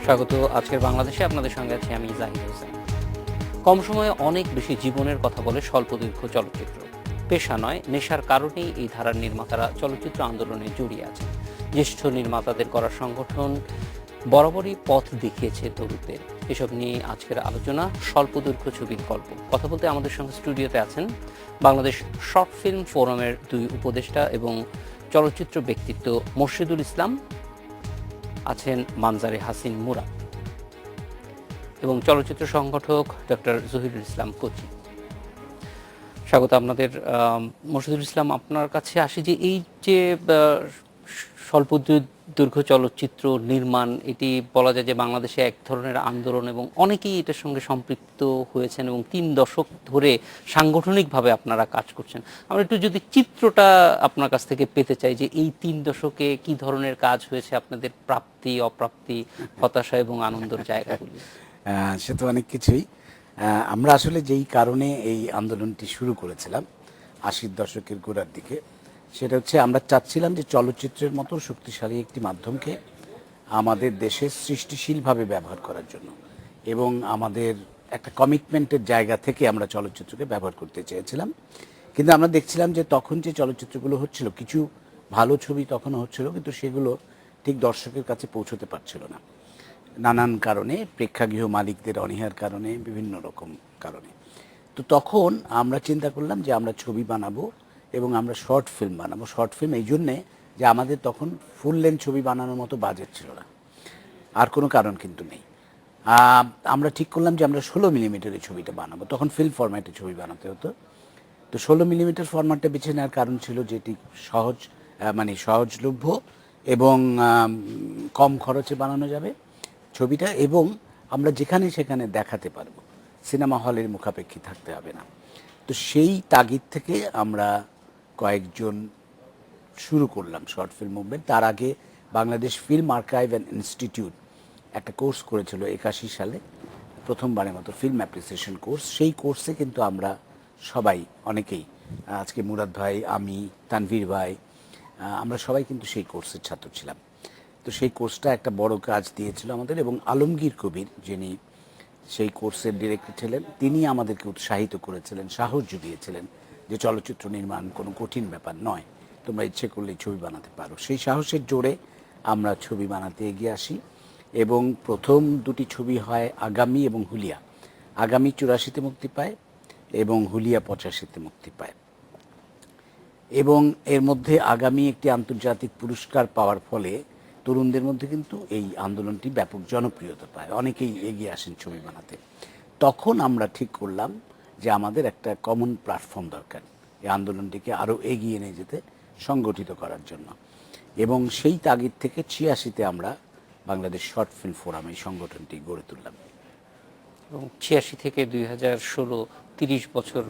স্বাগত। আজকের বাংলাদেশে আপনাদের সঙ্গে আছি আমি জাহিদ হোসেন। কম সময়ে অনেক বেশি জীবনের কথা বলে স্বল্পদৈর্ঘ্য চলচ্চিত্র। পেশা নয়, নেশার কারণেই এই ধারার নির্মাতারা চলচ্চিত্র আন্দোলনে জড়িয়ে আছেন। জ্যেষ্ঠ নির্মাতাদের করা সংগঠন বরাবরই পথ দেখিয়েছে তরুণদের। এসব নিয়ে আজকের আলোচনা স্বল্পদৈর্ঘ্য ছবির গল্প। কথা বলতে আমাদের সঙ্গে স্টুডিওতে আছেন বাংলাদেশ শর্ট ফিল্ম ফোরামের দুই উপদেষ্টা এবং চলচ্চিত্র ব্যক্তিত্ব মোর্শেদুল ইসলাম, আছেন মানজারে হাসিন মুরাদ এবং চলচ্চিত্র সংগঠক ডক্টর জহিরুল ইসলাম কোচি। স্বাগত আপনাদের। মোর্শেদুল ইসলাম, আপনার কাছে আসি যে এই যে স্বল্প দৈর্ঘ্য চলচ্চিত্র নির্মাণ, এটি বলা যায় যে বাংলাদেশে এক ধরনের আন্দোলন এবং অনেকেই এটার সঙ্গে সম্পৃক্ত হয়েছেন এবং 3 দশক ধরে সাংগঠনিকভাবে আপনারা কাজ করছেন। আমরা একটু যদি চিত্রটা আপনার কাছ থেকে পেতে চাই যে এই 3 দশকে কি ধরনের কাজ হয়েছে, আপনাদের প্রাপ্তি অপ্রাপ্তি, হতাশা এবং আনন্দের জায়গাগুলি। সে তো অনেক কিছুই। আমরা আসলে যেই কারণে এই আন্দোলনটি শুরু করেছিলাম 80-র দশকের গোড়ার দিকে, সেটা হচ্ছে আমরা চাচ্ছিলাম যে চলচ্চিত্রের মতো শক্তিশালী একটি মাধ্যমকে আমাদের দেশে সৃষ্টিশীলভাবে ব্যবহার করার জন্য এবং আমাদের একটা কমিটমেন্টের জায়গা থেকে আমরা চলচ্চিত্রকে ব্যবহার করতে চেয়েছিলাম। কিন্তু আমরা দেখছিলাম যে তখন যে চলচ্চিত্রগুলো হচ্ছিল, কিছু ভালো ছবি তখনও হচ্ছিল, কিন্তু সেগুলো ঠিক দর্শকের কাছে পৌঁছতে পারছিল না, নানান কারণে, প্রেক্ষাগৃহ মালিকদের অনীহার কারণে, বিভিন্ন রকম কারণে। তো তখন আমরা চিন্তা করলাম যে আমরা ছবি বানাবো এবং আমরা শর্ট ফিল্ম বানাবো। শর্ট ফিল্ম এই জন্যে যে আমাদের তখন ফুল লেন্থ ছবি বানানোর মতো বাজেট ছিল না, আর কোনো কারণ কিন্তু নেই। আমরা ঠিক করলাম যে আমরা 16 মিলিমিটারের ছবিটা বানাবো। তখন ফিল্ম ফরম্যাটে ছবি বানাতে হতো। তো 16 মিলিমিটার ফরম্যাটটা বেছে নেওয়ার কারণ ছিল যেটি সহজলভ্য এবং কম খরচে বানানো যাবে ছবিটা, এবং আমরা যেখানে সেখানে দেখাতে পারবো, সিনেমা হলের মুখাপেক্ষী থাকতে হবে না। তো সেই তাগিদ থেকে আমরা কয়েকজন শুরু করলাম শর্ট ফিল্ম মুভমেন্ট। তার আগে Bangladesh film archive and institute একটা কোর্স করেছিল 81 সালে, প্রথমবারের মতো ফিল্ম অ্যাপ্রিসিয়েশন কোর্স। সেই কোর্সে কিন্তু আমরা সবাই, অনেকেই, আজকে মুরাদ ভাই, আমি, তানভীর ভাই, আমরা সবাই কিন্তু সেই কোর্সের ছাত্র ছিলাম। তো সেই কোর্সটা একটা বড় কাজ দিয়েছিল আমাদের, এবং আলমগীর কবির, যিনি সেই কোর্সের ডিরেক্টর ছিলেন, তিনি আমাদেরকে উৎসাহিত করেছিলেন, সাহস জুগিয়েছিলেন যে চলচ্চিত্র নির্মাণ কোনো কঠিন ব্যাপার নয়, তোমরা ইচ্ছে করলেই ছবি বানাতে পারো। সেই সাহসের জোরে আমরা ছবি বানাতে এগিয়ে আসি এবং প্রথম দুটি ছবি হয় আগামী এবং হুলিয়া। আগামী 84-তে মুক্তি পায় এবং হুলিয়া 85-তে মুক্তি পায়। এবং এর মধ্যে আগামী একটি আন্তর্জাতিক পুরস্কার পাওয়ার ফলে তরুণদের মধ্যে কিন্তু এই আন্দোলনটি ব্যাপক জনপ্রিয়তা পায়, অনেকেই এগিয়ে আসেন ছবি বানাতে। তখন আমরা ঠিক করলাম যে আমাদের একটা কমন প্ল্যাটফর্ম দরকার এই আন্দোলনটিকে আরও এগিয়ে নিয়ে যেতে, সংগঠিত করার জন্য। এবং সেই তাগিদ থেকে 86-তে আমরা বাংলাদেশ শর্ট ফিল্ম ফোরাম এই সংগঠনটি গড়ে তুললাম। এবং 86 থেকে 2016, 30 বছর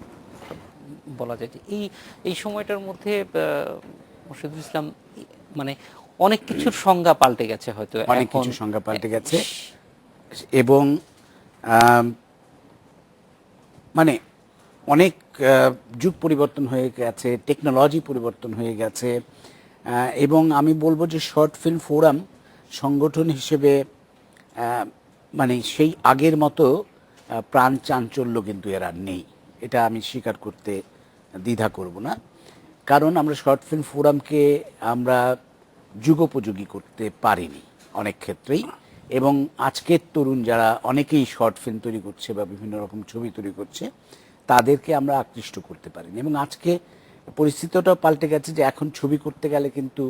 বলা যায় যে এই সময়টার মধ্যে মোর্শেদুল ইসলাম, মানে অনেক কিছুর সংজ্ঞা পাল্টে গেছে, হয়তো অনেক কিছু সংজ্ঞা পাল্টে গেছে এবং মানে অনেক যুগ পরিবর্তন হয়ে গেছে, টেকনোলজি পরিবর্তন হয়ে গেছে। এবং আমি বলবো যে শর্ট ফিল্ম ফোরাম সংগঠন হিসেবে মানে সেই আগের মতো প্রাণ চাঞ্চল্য কিন্তু এর আর নেই, এটা আমি স্বীকার করতে দ্বিধা করব না। কারণ আমরা শর্ট ফিল্ম ফোরামকে আমরা যুগোপযোগী করতে পারিনি অনেক ক্ষেত্রেই, এবং আজকের তরুণ যারা অনেকেই শর্ট ফিল্ম তৈরি করছে বা বিভিন্ন রকম ছবি তৈরি করছে, তাদেরকে আমরা আকৃষ্ট করতে পারিনি। এবং আজকে পরিস্থিতিটাও পাল্টে গেছে যে এখন ছবি করতে গেলে কিন্তু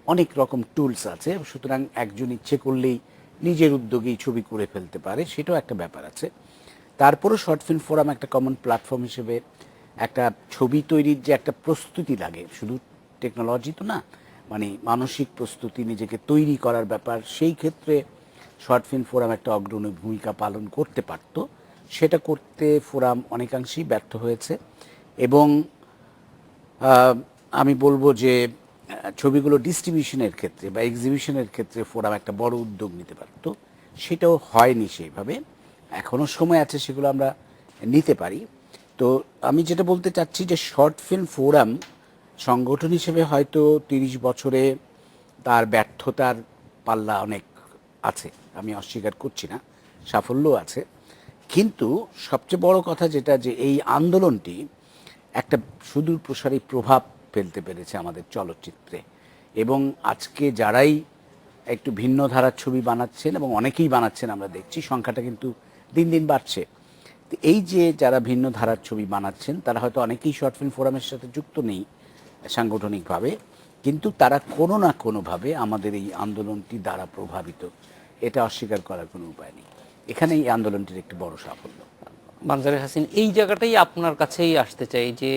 অনেক রকম টুলস আছে, সুতরাং একজন ইচ্ছে করলেই নিজের উদ্যোগেই ছবি করে ফেলতে পারে, সেটাও একটা ব্যাপার আছে। তারপরও শর্ট ফিল্ম ফোরাম একটা কমন প্ল্যাটফর্ম হিসেবে একটা ছবি তৈরির যে একটা প্রস্তুতি লাগে, শুধু টেকনোলজি তো না, মানে মানসিক প্রস্তুতি, নিজেকে তৈরি করার ব্যাপার, সেই ক্ষেত্রে শর্ট ফিল্ম ফোরাম একটা অগ্রণী ভূমিকা পালন করতে পারত। সেটা করতে ফোরাম অনেকাংশেই ব্যর্থ হয়েছে। এবং আমি বলবো যে ছবিগুলো ডিস্ট্রিবিউশনের ক্ষেত্রে বা এক্সিবিশনের ক্ষেত্রে ফোরাম একটা বড় উদ্যোগ নিতে পারত, সেটাও হয়নি সেইভাবে। এখনও সময় আছে, সেগুলো আমরা নিতে পারি। তো আমি যেটা বলতে চাচ্ছি যে শর্ট ফিল্ম ফোরাম সংগঠন হিসেবে হয়তো 30 বছরে তার ব্যর্থতার পাল্লা অনেক আছে, আমি অস্বীকার করছি না, সাফল্য আছে। কিন্তু সবচেয়ে বড় কথা যেটা, যে এই আন্দোলনটি একটা সুদূর প্রসারী প্রভাব ফেলতে পেরেছে আমাদের চলচ্চিত্রে। এবং আজকে যারাই একটু ভিন্ন ধারার ছবি বানাচ্ছেন, এবং অনেকেই বানাচ্ছেন, আমরা দেখছি সংখ্যাটা কিন্তু দিন দিন বাড়ছে। তো এই যে যারা ভিন্ন ধারার ছবি বানাচ্ছেন, তারা হয়তো অনেকেই শর্ট ফিল্ম ফোরামের সাথে যুক্ত নেই সাংগঠনিকভাবে, কিন্তু তারা কোনো না কোনোভাবে আমাদের এই আন্দোলনটি দ্বারা প্রভাবিত, এটা অস্বীকার করার কোনো উপায় নেই। এখানে এই আন্দোলনটির একটি বড় সাফল্য। মানজারে হাসিন, এই জায়গাটাই আপনার কাছেই আসতে চাই যে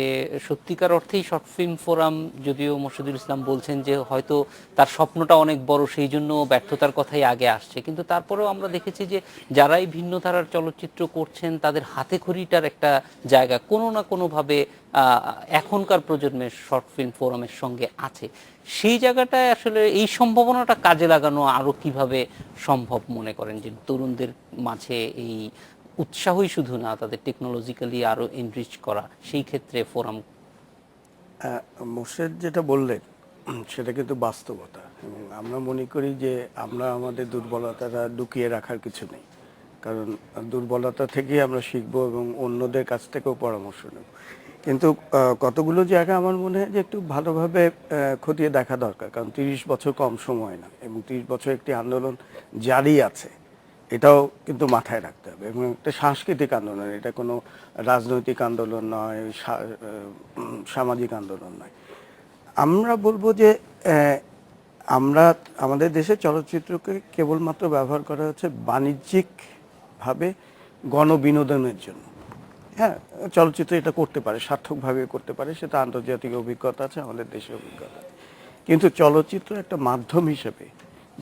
সত্যিকার অর্থেই শর্ট ফিল্ম ফোরাম, যদিও মোর্শেদুল ইসলাম বলছেন যে হয়তো তার স্বপ্নটা অনেক বড়, সেই জন্য ব্যর্থতার কথাই আগে আসছে, কিন্তু তারপরেও আমরা দেখেছি যে যারাই ভিন্ন ধারার চলচ্চিত্র করছেন তাদের হাতে খড়িটার একটা জায়গা কোনো না কোনোভাবে এখনকার প্রজন্মের শর্ট ফিল্ম ফোরামের সঙ্গে আছে। সেই জায়গাটায় আসলে এই সম্ভাবনাটা কাজে লাগানো আরো কিভাবে সম্ভব মনে করেন, যে তরুণদের মাঝে এই উৎসাহই শুধু না, তাদের টেকনোলজিক্যালি আরো এনরিচ করা, সেই ক্ষেত্রে ফোরাম? মোর্শেদ যেটা বললেন সেটা কিন্তু বাস্তবতা, এবং আমরা মনে করি যে আমরা আমাদের দুর্বলতাটা লুকিয়ে রাখার কিছু নেই, কারণ দুর্বলতা থেকেই আমরা শিখব এবং অন্যদের কাছ থেকেও পরামর্শ নেব। কিন্তু কতগুলো জায়গা আমার মনে হয় যে একটু ভালোভাবে খতিয়ে দেখা দরকার, কারণ 30 বছর কম সময় না, এবং 30 বছর একটি আন্দোলন জারি আছে, এটাও কিন্তু মাথায় রাখতে হবে। এবং একটা সাংস্কৃতিক আন্দোলন, এটা কোনো রাজনৈতিক আন্দোলন নয়, সামাজিক আন্দোলন নয়। আমরা বলবো যে আমরা আমাদের দেশে চলচ্চিত্রকে কেবলমাত্র ব্যবহার করা হচ্ছে বাণিজ্যিকভাবে গণবিনোদনের জন্য। হ্যাঁ, চলচ্চিত্র এটা করতে পারে, সার্থকভাবে করতে পারে, সেটা আন্তর্জাতিক অভিজ্ঞতা আছে, আমাদের দেশের অভিজ্ঞতা আছে। কিন্তু চলচ্চিত্র একটা মাধ্যম হিসেবে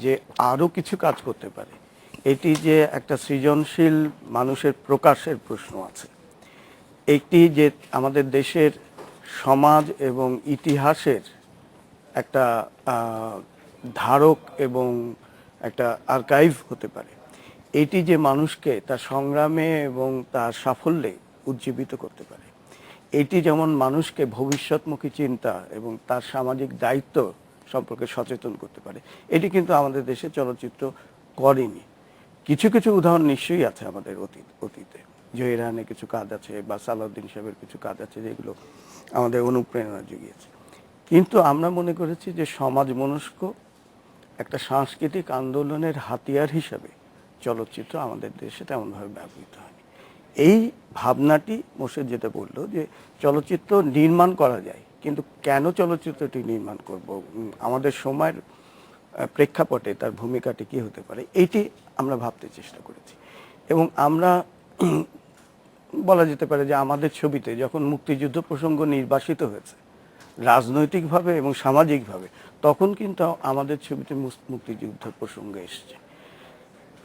যে আরও কিছু কাজ করতে পারে, এটি যে একটা সৃজনশীল মানুষের প্রকাশের প্রশ্ন আছে, একটি যে আমাদের দেশের সমাজ এবং ইতিহাসের একটা ধারক এবং একটা আর্কাইভ হতে পারে, এটি যে মানুষকে তার সংগ্রামে এবং তার সাফল্যে উজ্জীবিত করতে পারে, এটি যেমন মানুষকে ভবিষ্যৎমুখী চিন্তা এবং তার সামাজিক দায়িত্ব সম্পর্কে সচেতন করতে পারে, এটি কিন্তু আমাদের দেশে চলচ্চিত্র করেনি। কিছু কিছু উদাহরণ নিশ্চয়ই আছে আমাদের অতীতে, জহিরানে কিছু কাজ আছে বা সালাউদ্দিন সাহেবের কিছু কাজ আছে যেগুলো আমাদের অনুপ্রেরণা জুগিয়েছে। কিন্তু আমরা মনে করেছি যে সমাজ মনস্ক একটা সাংস্কৃতিক আন্দোলনের হাতিয়ার হিসাবে চলচ্চিত্র আমাদের দেশে তেমনভাবে ব্যবহৃত হয়নি। এই ভাবনাটি মোর্শেদ যেটা বললো যে চলচ্চিত্র নির্মাণ করা যায়, কিন্তু কেন চলচ্চিত্রটি নির্মাণ করব, আমাদের সময়ের প্রেক্ষাপটে তার ভূমিকাটি কী হতে পারে, এইটি আমরা ভাবতে চেষ্টা করেছি। এবং আমরা বলা যেতে পারে যে আমাদের ছবিতে যখন মুক্তিযুদ্ধ প্রসঙ্গ নির্বাসিত হয়েছে রাজনৈতিকভাবে এবং সামাজিকভাবে, তখন কিন্তু আমাদের ছবিতে মুক্তিযুদ্ধ প্রসঙ্গ এসেছে।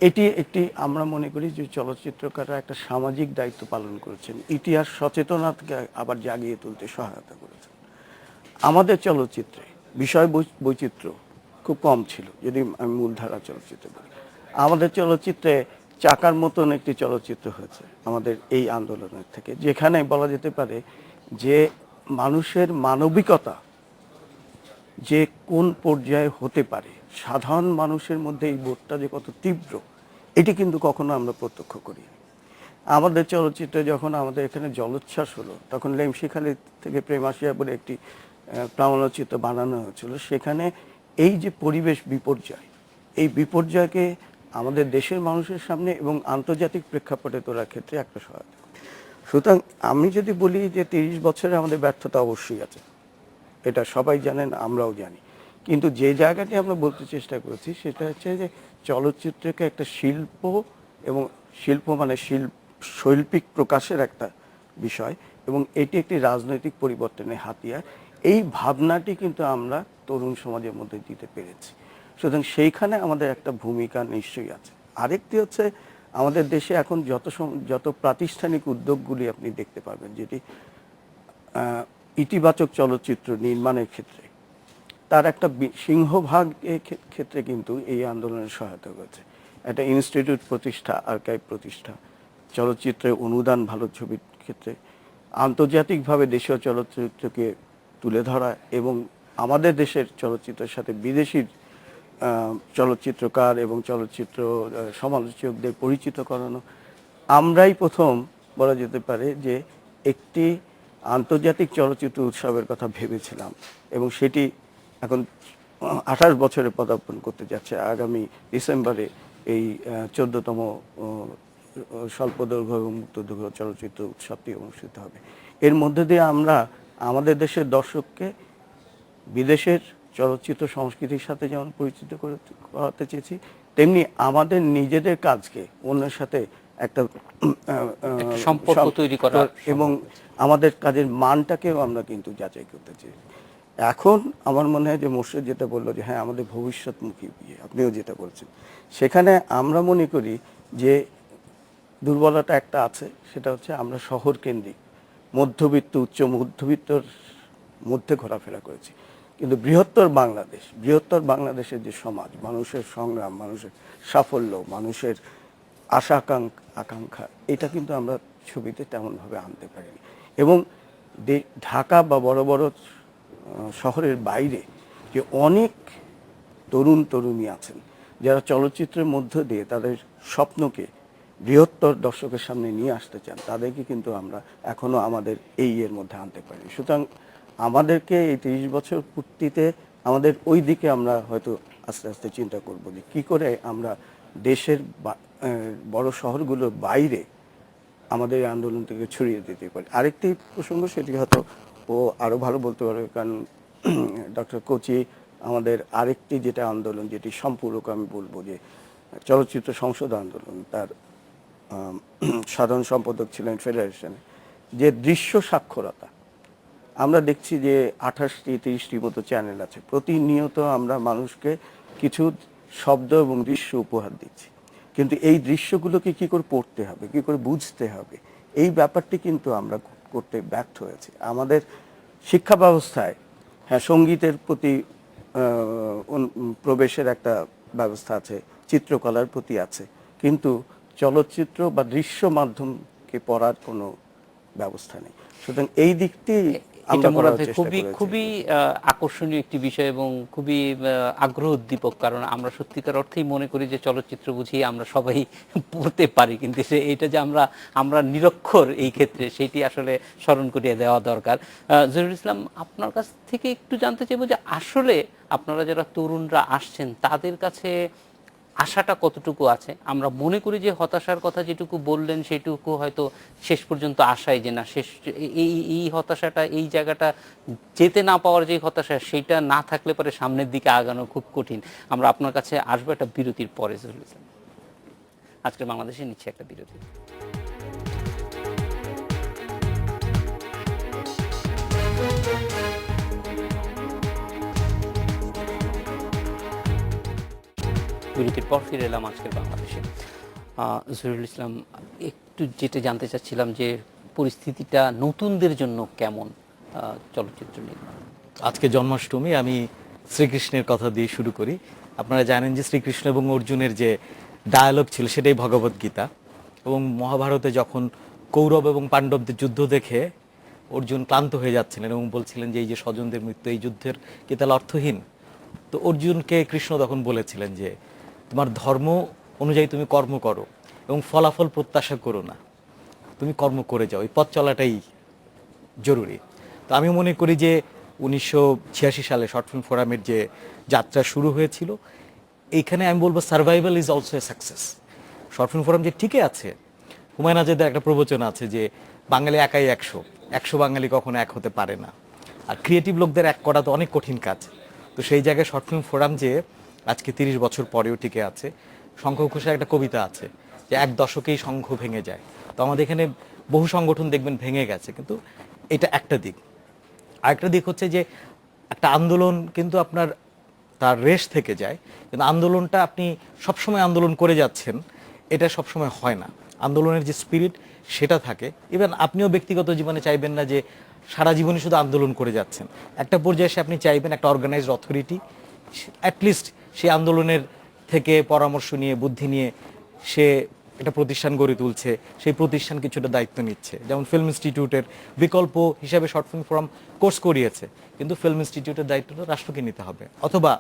এটি একটি, আমরা মনে করি যে চলচ্চিত্রকাররা একটা সামাজিক দায়িত্ব পালন করেছেন, ইতিহাস সচেতনতাকে আবার জাগিয়ে তুলতে সহায়তা করেছেন। আমাদের চলচ্চিত্রে বিষয় বৈচিত্র্য খুব কম ছিল, যদি আমি মূলধারা চলচ্চিত্র বলি। আমাদের চলচ্চিত্রে চাকার মতন একটি চলচ্চিত্র হয়েছে আমাদের এই আন্দোলনের থেকে, যেখানে বলা যেতে পারে যে মানুষের মানবিকতা যে কোন পর্যায়ে হতে পারে, সাধারণ মানুষের মধ্যে এই বোধটা যে কত তীব্র, এটি কিন্তু কখনো আমরা প্রত্যক্ষ করি। আমাদের চলচ্চিত্রে যখন আমাদের এখানে জলোচ্ছ্বাস হলো, তখন লেমশিখালী থেকে প্রেমাশিয়া বলে একটি প্রামাণ্যচিত্র বানানো হয়েছিল, সেখানে এই যে পরিবেশ বিপর্যয়, এই বিপর্যয়কে আমাদের দেশের মানুষের সামনে এবং আন্তর্জাতিক প্রেক্ষাপটে তোলার ক্ষেত্রে একটা সহায়তা। সুতরাং আমি যদি বলি যে 30 বছরে আমাদের ব্যর্থতা অবশ্যই আছে, এটা সবাই জানেন, আমরাও জানি। কিন্তু যে জায়গাটি আমরা বলতে চেষ্টা করেছি সেটা হচ্ছে যে চলচ্চিত্রকে একটা শিল্প, এবং শিল্প মানে শৈল্পিক প্রকাশের একটা বিষয়, এবং এটি একটি রাজনৈতিক পরিবর্তনের হাতিয়ার, এই ভাবনাটি কিন্তু আমরা তরুণ সমাজের মধ্যে দিতে পেরেছি। সুতরাং সেইখানে আমাদের একটা ভূমিকা নিশ্চয়ই আছে। আরেকটি হচ্ছে আমাদের দেশে এখন যত প্রাতিষ্ঠানিক উদ্যোগগুলি আপনি দেখতে পাবেন, যেটি ইতিবাচক চলচ্চিত্র নির্মাণের ক্ষেত্রে তার একটা সিংহভাগ ক্ষেত্রে কিন্তু এই আন্দোলনের সহায়তা করেছে। একটা ইনস্টিটিউট প্রতিষ্ঠা, আর্কাইভ প্রতিষ্ঠা, চলচ্চিত্রের অনুদান, ভালো ছবির ক্ষেত্রে আন্তর্জাতিকভাবে দেশীয় চলচ্চিত্রকে তুলে ধরা, এবং আমাদের দেশের চলচ্চিত্রের সাথে বিদেশি চলচ্চিত্রকার এবং চলচ্চিত্র সমালোচকদের পরিচিত করানো, আমরাই প্রথম বলা যেতে পারে যে একটি আন্তর্জাতিক চলচ্চিত্র উৎসবের কথা ভেবেছিলাম, এবং সেটি এখন 28 বছরে পদার্পণ করতে যাচ্ছে। আগামী ডিসেম্বরে এই 14তম স্বল্পদৈর্ঘ্য এবং মুক্তদৈর্ঘ্য চলচ্চিত্র উৎসবটি অনুষ্ঠিত হবে। এর মধ্যে দিয়ে আমরা আমাদের দেশের দর্শককে বিদেশের চলচ্চিত্র সংস্কৃতির সাথে যেমন পরিচিত করাতে চেয়েছি, তেমনি আমাদের নিজেদের কাজকে অন্যের সাথে একটা সম্পর্ক তৈরি করা এবং আমাদের কাজের মানটাকেও আমরা কিন্তু যাচাই করতে চাই। এখন আমার মনে হয় যে মোর্শেদ যেটা বললো যে হ্যাঁ আমাদের ভবিষ্যৎমুখী বিয়ে, আপনিও যেটা বলছেন, সেখানে আমরা মনে করি যে দুর্বলতা একটা আছে, সেটা হচ্ছে আমরা শহর কেন্দ্রিক মধ্যবিত্ত উচ্চ মধ্যবিত্তর মধ্যে ঘোরাফেরা করেছি, কিন্তু বৃহত্তর বাংলাদেশের যে সমাজ, মানুষের সংগ্রাম, মানুষের সাফল্য, মানুষের আশা আকাঙ্ক্ষা, এটা কিন্তু আমরা ছবিতে তেমনভাবে আনতে পারিনি। এবং ঢাকা বা বড় বড় শহরের বাইরে যে অনেক তরুণী আছেন যারা চলচ্চিত্রের মধ্য দিয়ে তাদের স্বপ্নকে বৃহত্তর দর্শকের সামনে নিয়ে আসতে চান, তাদেরকে কিন্তু আমরা এখনো আমাদের এই এর মধ্যে আনতে পারি। সুতরাং আমাদেরকে এই 30 বছর পূর্তিতে আমাদের ওই দিকে আমরা হয়তো আস্তে আস্তে চিন্তা করব যে কী করে আমরা দেশের বড় শহরগুলোর বাইরে আমাদের এই আন্দোলন থেকে ছড়িয়ে দিতে পারি। আরেকটি প্রসঙ্গ, সেটি হয়তো ও আরও ভালো বলতে পারবে, কারণ ডক্টর কোচি আমাদের আরেকটি যেটা আন্দোলন, যেটি সম্পূরক আমি বলবো যে চলচ্চিত্র সংসদ আন্দোলন, তার সাধারণ সম্পাদক ছিলেন ফেডারেশনে, যে দৃশ্য সাক্ষরতা। আমরা দেখছি যে 28টি 30টি মতো চ্যানেল আছে, প্রতিনিয়ত আমরা মানুষকে কিছু শব্দ এবং দৃশ্য উপহার দিচ্ছি, কিন্তু এই দৃশ্যগুলোকে কী করে পড়তে হবে, কী করে বুঝতে হবে, এই ব্যাপারটি কিন্তু আমরা করতে ব্যর্থ হয়েছি। আমাদের শিক্ষা ব্যবস্থায় হ্যাঁ সঙ্গীতের প্রতি প্রবেশের একটা ব্যবস্থা আছে, চিত্রকলার প্রতি আছে, কিন্তু চলচ্চিত্র বা দৃশ্য মাধ্যমকে পড়ার কোনো ব্যবস্থা নেই। সুতরাং এই দিকটি এটা মনে হয় খুবই আকর্ষণীয় একটি বিষয় এবং খুবই আগ্রহ উদ্দীপক, কারণ আমরা সত্যিকার অর্থেই মনে করি যে চলচ্চিত্র বুঝি আমরা সবাই পড়তে পারি, কিন্তু এটা যে আমরা নিরক্ষর এই ক্ষেত্রে, সেটি আসলে স্মরণ করিয়ে দেওয়া দরকার। জহিরুল ইসলাম, আপনার কাছ থেকে একটু জানতে চাইবো যে আসলে আপনারা যারা তরুণরা আসছেন তাদের কাছে আশাটা কতটুকু আছে? আমরা মনে করি যে হতাশার কথা যেটুকু বললেন সেটুকু হয়তো শেষ পর্যন্ত আশায় যে না, শেষ এই হতাশাটা, এই জায়গাটা যেতে না পাওয়ার যে হতাশা, সেটা না থাকলে পরে সামনের দিকে আগানো খুব কঠিন। আমরা আপনার কাছে আসবো একটা বিরতির পরে। জহিরুল ইসলাম, আজকে বাংলাদেশে নিচ্ছে একটা বিরতি। বিরতির পর ফিরে এলাম আজকের বাংলাদেশে। জহিরুল ইসলাম, একটু যেটা জানতে চাচ্ছিলাম যে পরিস্থিতিটা নতুনদের জন্য কেমন চলচ্চিত্র নির্মাণ? আজকে জন্মাষ্টমী, আমি শ্রীকৃষ্ণের কথা দিয়ে শুরু করি। আপনারা জানেন যে শ্রীকৃষ্ণ এবং অর্জুনের যে ডায়ালগ ছিল সেটাই ভগবদ গীতা, এবং মহাভারতে যখন কৌরব এবং পাণ্ডবদের যুদ্ধ দেখে অর্জুন ক্লান্ত হয়ে যাচ্ছিলেন এবং বলছিলেন যে এই যে স্বজনদের মৃত্যু, এই যুদ্ধের কি তাহলে অর্থহীন? তো অর্জুনকে কৃষ্ণ তখন বলেছিলেন যে তোমার ধর্ম অনুযায়ী তুমি কর্ম করো এবং ফলাফল প্রত্যাশা করো না, তুমি কর্ম করে যাও, এই পথ চলাটাই জরুরি। তো আমি মনে করি যে 1986 সালে শর্ট ফিল্ম ফোরামের যে যাত্রা শুরু হয়েছিল, এইখানে আমি বলবো survival is also a success. Short film forum যে টিকে আছে, হুমায়ুন আজাদের একটা প্রবচন আছে যে বাঙালি একাই 100 বাঙালি কখনো এক হতে পারে না, আর ক্রিয়েটিভ লোকদের এক করা তো অনেক কঠিন কাজ। তো সেই জায়গায় শর্ট ফিল্ম ফোরাম যে আজকে 30 বছর পরেও টিকে আছে। শঙ্খ ঘোষের একটা কবিতা আছে যে 1 দশকেই শঙ্খ ভেঙে যায়। তো আমাদের এখানে বহু সংগঠন দেখবেন ভেঙে গেছে, কিন্তু এটা একটা দিক। আরেকটা দিক হচ্ছে যে একটা আন্দোলন কিন্তু আপনার তার রেশ থেকে যায়, কিন্তু আন্দোলনটা আপনি সবসময় আন্দোলন করে যাচ্ছেন এটা সবসময় হয় না। আন্দোলনের যে স্পিরিট সেটা থাকে। ইভেন আপনিও ব্যক্তিগত জীবনে চাইবেন না যে সারা জীবনে শুধু আন্দোলন করে যাচ্ছেন। একটা পর্যায়ে এসে আপনি চাইবেন একটা অর্গানাইজড অথরিটি অ্যাটলিস্ট সেই আন্দোলনের থেকে পরামর্শ নিয়ে, বুদ্ধি নিয়ে সে একটা প্রতিষ্ঠান গড়ে তুলছে, সেই প্রতিষ্ঠান কিছুটা দায়িত্ব নিচ্ছে। যেমন ফিল্ম ইনস্টিটিউটের বিকল্প হিসাবে শর্ট ফিল্ম ফোরাম কোর্স করিয়েছে, কিন্তু ফিল্ম ইনস্টিটিউটের দায়িত্বটা রাষ্ট্রকে নিতে হবে অথবা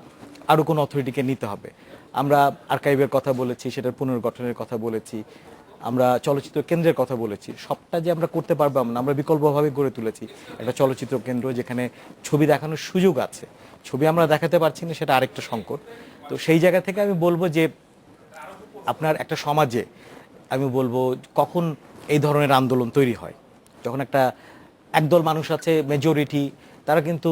আরও কোনো অথরিটিকে নিতে হবে। আমরা আর্কাইভের কথা বলেছি, সেটার পুনর্গঠনের কথা বলেছি, আমরা চলচ্চিত্র কেন্দ্রের কথা বলেছি। সবটা যে আমরা করতে পারবো না, আমরা বিকল্পভাবে গড়ে তুলেছি একটা চলচ্চিত্র কেন্দ্র যেখানে ছবি দেখানোর সুযোগ আছে। ছবি আমরা দেখাতে পারছি না, সেটা আরেকটা সংকট। তো সেই জায়গা থেকে আমি বলবো যে আপনার একটা সমাজে আমি বলবো কখন এই ধরনের আন্দোলন তৈরি হয়, যখন একটা একদল মানুষ আছে মেজরিটি, তারা কিন্তু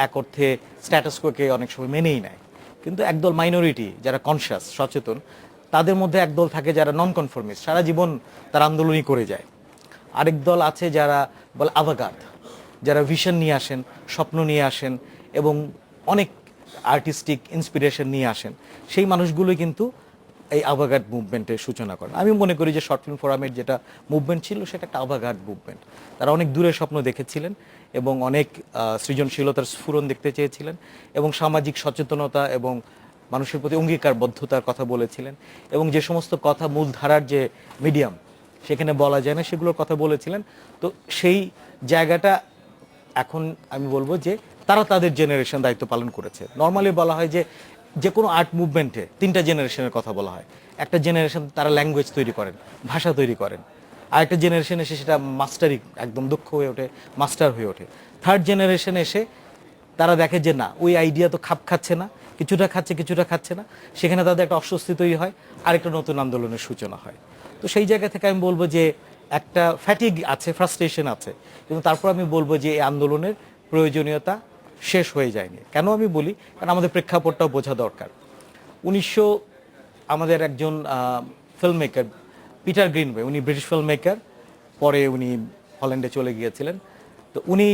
এক অর্থে স্ট্যাটাস কোকে অনেক সময় মেনেই নেয়, কিন্তু একদল মাইনরিটি যারা কনসিয়াস সচেতন, তাদের মধ্যে একদল থাকে যারা নন কনফর্মিস্ট, সারা জীবন তারা আন্দোলনই করে যায়। আরেক দল আছে যারা বলে আভাগাত, যারা ভিশন নিয়ে আসেন, স্বপ্ন নিয়ে আসেন এবং অনেক আর্টিস্টিক ইন্সপিরেশন নিয়ে আসেন। সেই মানুষগুলোই কিন্তু এই আভাগার্ড মুভমেন্টের সূচনা করেন। আমি মনে করি যে শর্ট ফিল্ম ফোরামের যেটা মুভমেন্ট ছিল সেটা একটা আভাগার্ড মুভমেন্ট। তারা অনেক দূরের স্বপ্ন দেখেছিলেন এবং অনেক সৃজনশীলতার স্ফুরণ দেখতে চেয়েছিলেন এবং সামাজিক সচেতনতা এবং মানুষের প্রতি অঙ্গীকারবদ্ধতার কথা বলেছিলেন এবং যে সমস্ত কথা মূলধারার যে মিডিয়াম সেখানে বলা যায় না সেগুলোর কথা বলেছিলেন। তো সেই জায়গাটা এখন আমি বলবো যে তারা তাদের জেনারেশন দায়িত্ব পালন করেছে। নর্মালি বলা হয় যে যে কোনো আর্ট মুভমেন্টে 3টা জেনারেশনের কথা বলা হয়। একটা জেনারেশন তারা ল্যাঙ্গুয়েজ তৈরি করেন, ভাষা তৈরি করেন, আরেকটা জেনারেশন এসে সেটা মাস্টারি একদম দক্ষ হয়ে ওঠে, মাস্টার হয়ে ওঠে। থার্ড জেনারেশন এসে তারা দেখে যে না, ওই আইডিয়া তো খাপ খাচ্ছে না, কিছুটা খাচ্ছে কিছুটা খাচ্ছে না, সেখানে তাদের একটা অস্বস্তি তৈরি হয়, আরেকটা নতুন আন্দোলনের সূচনা হয়। তো সেই জায়গা থেকে আমি বলবো যে একটা ফ্যাটিগ আছে, ফ্রাস্ট্রেশন আছে, কিন্তু তারপর আমি বলবো যে এই আন্দোলনের প্রয়োজনীয়তা শেষ হয়ে যায়নি। কেন আমি বলি, কারণ আমাদের প্রেক্ষাপটটাও বোঝা দরকার। আমাদের একজন ফিল্ম মেকার পিটার গ্রিনওয়ে, উনি ব্রিটিশ ফিল্ম মেকার, পরে উনি হল্যান্ডে চলে গিয়েছিলেন। তো উনি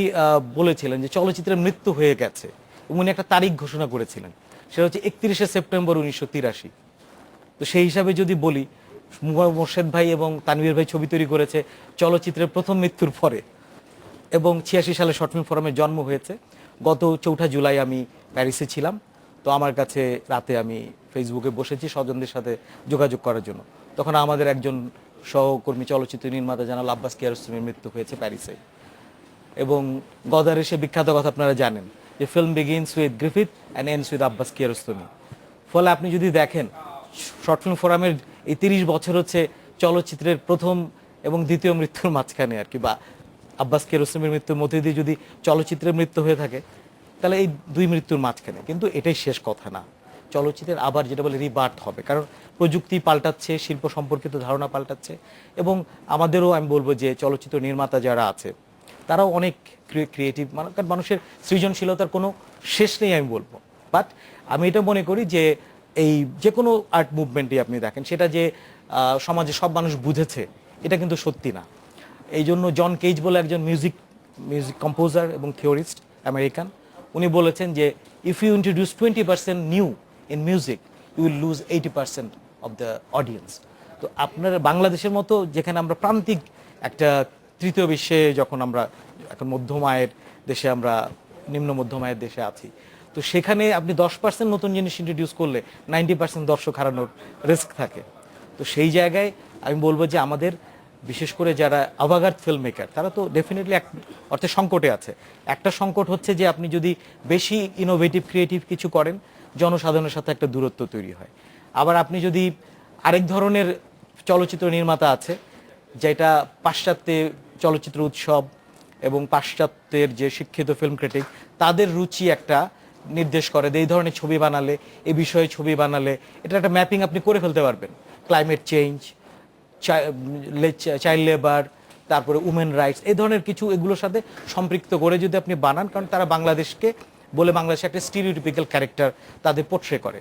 বলেছিলেন যে চলচ্চিত্রের মৃত্যু হয়ে গেছে এবং উনি একটা তারিখ ঘোষণা করেছিলেন, সেটা হচ্ছে 31শে সেপ্টেম্বর 1983। তো সেই হিসাবে যদি বলি, মোর্শেদ ভাই এবং তানভীর ভাই ছবি তৈরি করেছে চলচ্চিত্রের প্রথম মৃত্যুর পরে এবং 86 সালে শর্ট ফিল্ম ফোরামের জন্ম হয়েছে। গত 4 জুলাই আমি প্যারিসে ছিলাম। তো আমার কাছে রাতে আমি ফেসবুকে বসেছি স্বজনদের সাথে যোগাযোগ করার জন্য, তখন আমাদের একজন সহকর্মী চলচ্চিত্র নির্মাতা জানাল আব্বাস কিয়ারোস্তমির মৃত্যু হয়েছে প্যারিসে। এবং গদারের সে বিখ্যাত কথা আপনারা জানেন যে film begins with Griffith and ends with Abbas Kiarostami. ফলে আপনি যদি দেখেন শর্ট ফিল্ম ফোরামের এই 30 বছর হচ্ছে চলচ্চিত্রের প্রথম এবং দ্বিতীয় মৃত্যুর মাঝখানে আর কি, বা আব্বাস কিয়ারোস্তমির মৃত্যুর মধ্যে দিয়ে যদি চলচ্চিত্রের মৃত্যু হয়ে থাকে তাহলে এই 2 মৃত্যুর মাঝখানে। কিন্তু এটাই শেষ কথা না, চলচ্চিত্রের আবার যেটা বলে রিবার্থ হবে, কারণ প্রযুক্তি পাল্টাচ্ছে, শিল্প সম্পর্কিত ধারণা পাল্টাচ্ছে এবং আমাদেরও আমি বলবো যে চলচ্চিত্র নির্মাতা যারা আছে তারাও অনেক ক্রিয়েটিভ, কারণ মানুষের সৃজনশীলতার কোনো শেষ নেই আমি বলবো। বাট আমি এটা মনে করি যে এই যে কোনো আর্ট মুভমেন্টই আপনি দেখেন সেটা যে সমাজে সব মানুষ বুঝেছে এটা কিন্তু সত্যি না। এই জন্য জন কেজ বলে একজন মিউজিক কম্পোজার এবং থিওরিস্ট আমেরিকান, উনি বলেছেন যে if you introduce 20% new in music you will lose 80% of the audience. তো আপনার বাংলাদেশের মতো যেখানে আমরা প্রান্তিক একটা তৃতীয় বিশ্বে, যখন আমরা এখন মধ্যম আয়ের দেশে, আমরা নিম্ন মধ্যম আয়ের দেশে আছি, তো সেখানে আপনি 10% নতুন জিনিস ইন্ট্রোডিউস করলে 90% দর্শক হারানোর রিস্ক থাকে। তো সেই জায়গায় আমি বলবো যে আমাদের বিশেষ করে যারা আভাগার্ড ফিল্ম মেকার তারা তো ডেফিনেটলি এক অর্থে সংকটে আছে। একটা সংকট হচ্ছে যে আপনি যদি বেশি ইনোভেটিভ ক্রিয়েটিভ কিছু করেন জনসাধারণের সাথে একটা দূরত্ব তৈরি হয়। আবার আপনি যদি আরেক ধরনের চলচ্চিত্র নির্মাতা আছে যেটা পাশ্চাত্যে চলচ্চিত্র উৎসব এবং পাশ্চাত্যের যে শিক্ষিত ফিল্ম ক্রিটিক তাদের রুচি একটা নির্দেশ করে, এই ধরনের ছবি বানালে, এই বিষয়ে ছবি বানালে এটা একটা ম্যাপিং আপনি করে ফেলতে পারবেন। ক্লাইমেট চেঞ্জ, চাইল্ড লেবার, তারপরে উমেন রাইটস, এই ধরনের কিছু এগুলোর সাথে সম্পৃক্ত করে যদি আপনি বানান, কারণ তারা বাংলাদেশকে বলে বাংলাদেশে একটা স্টিরিওটিপিক্যাল ক্যারেক্টার তাদের পোট্রে করে।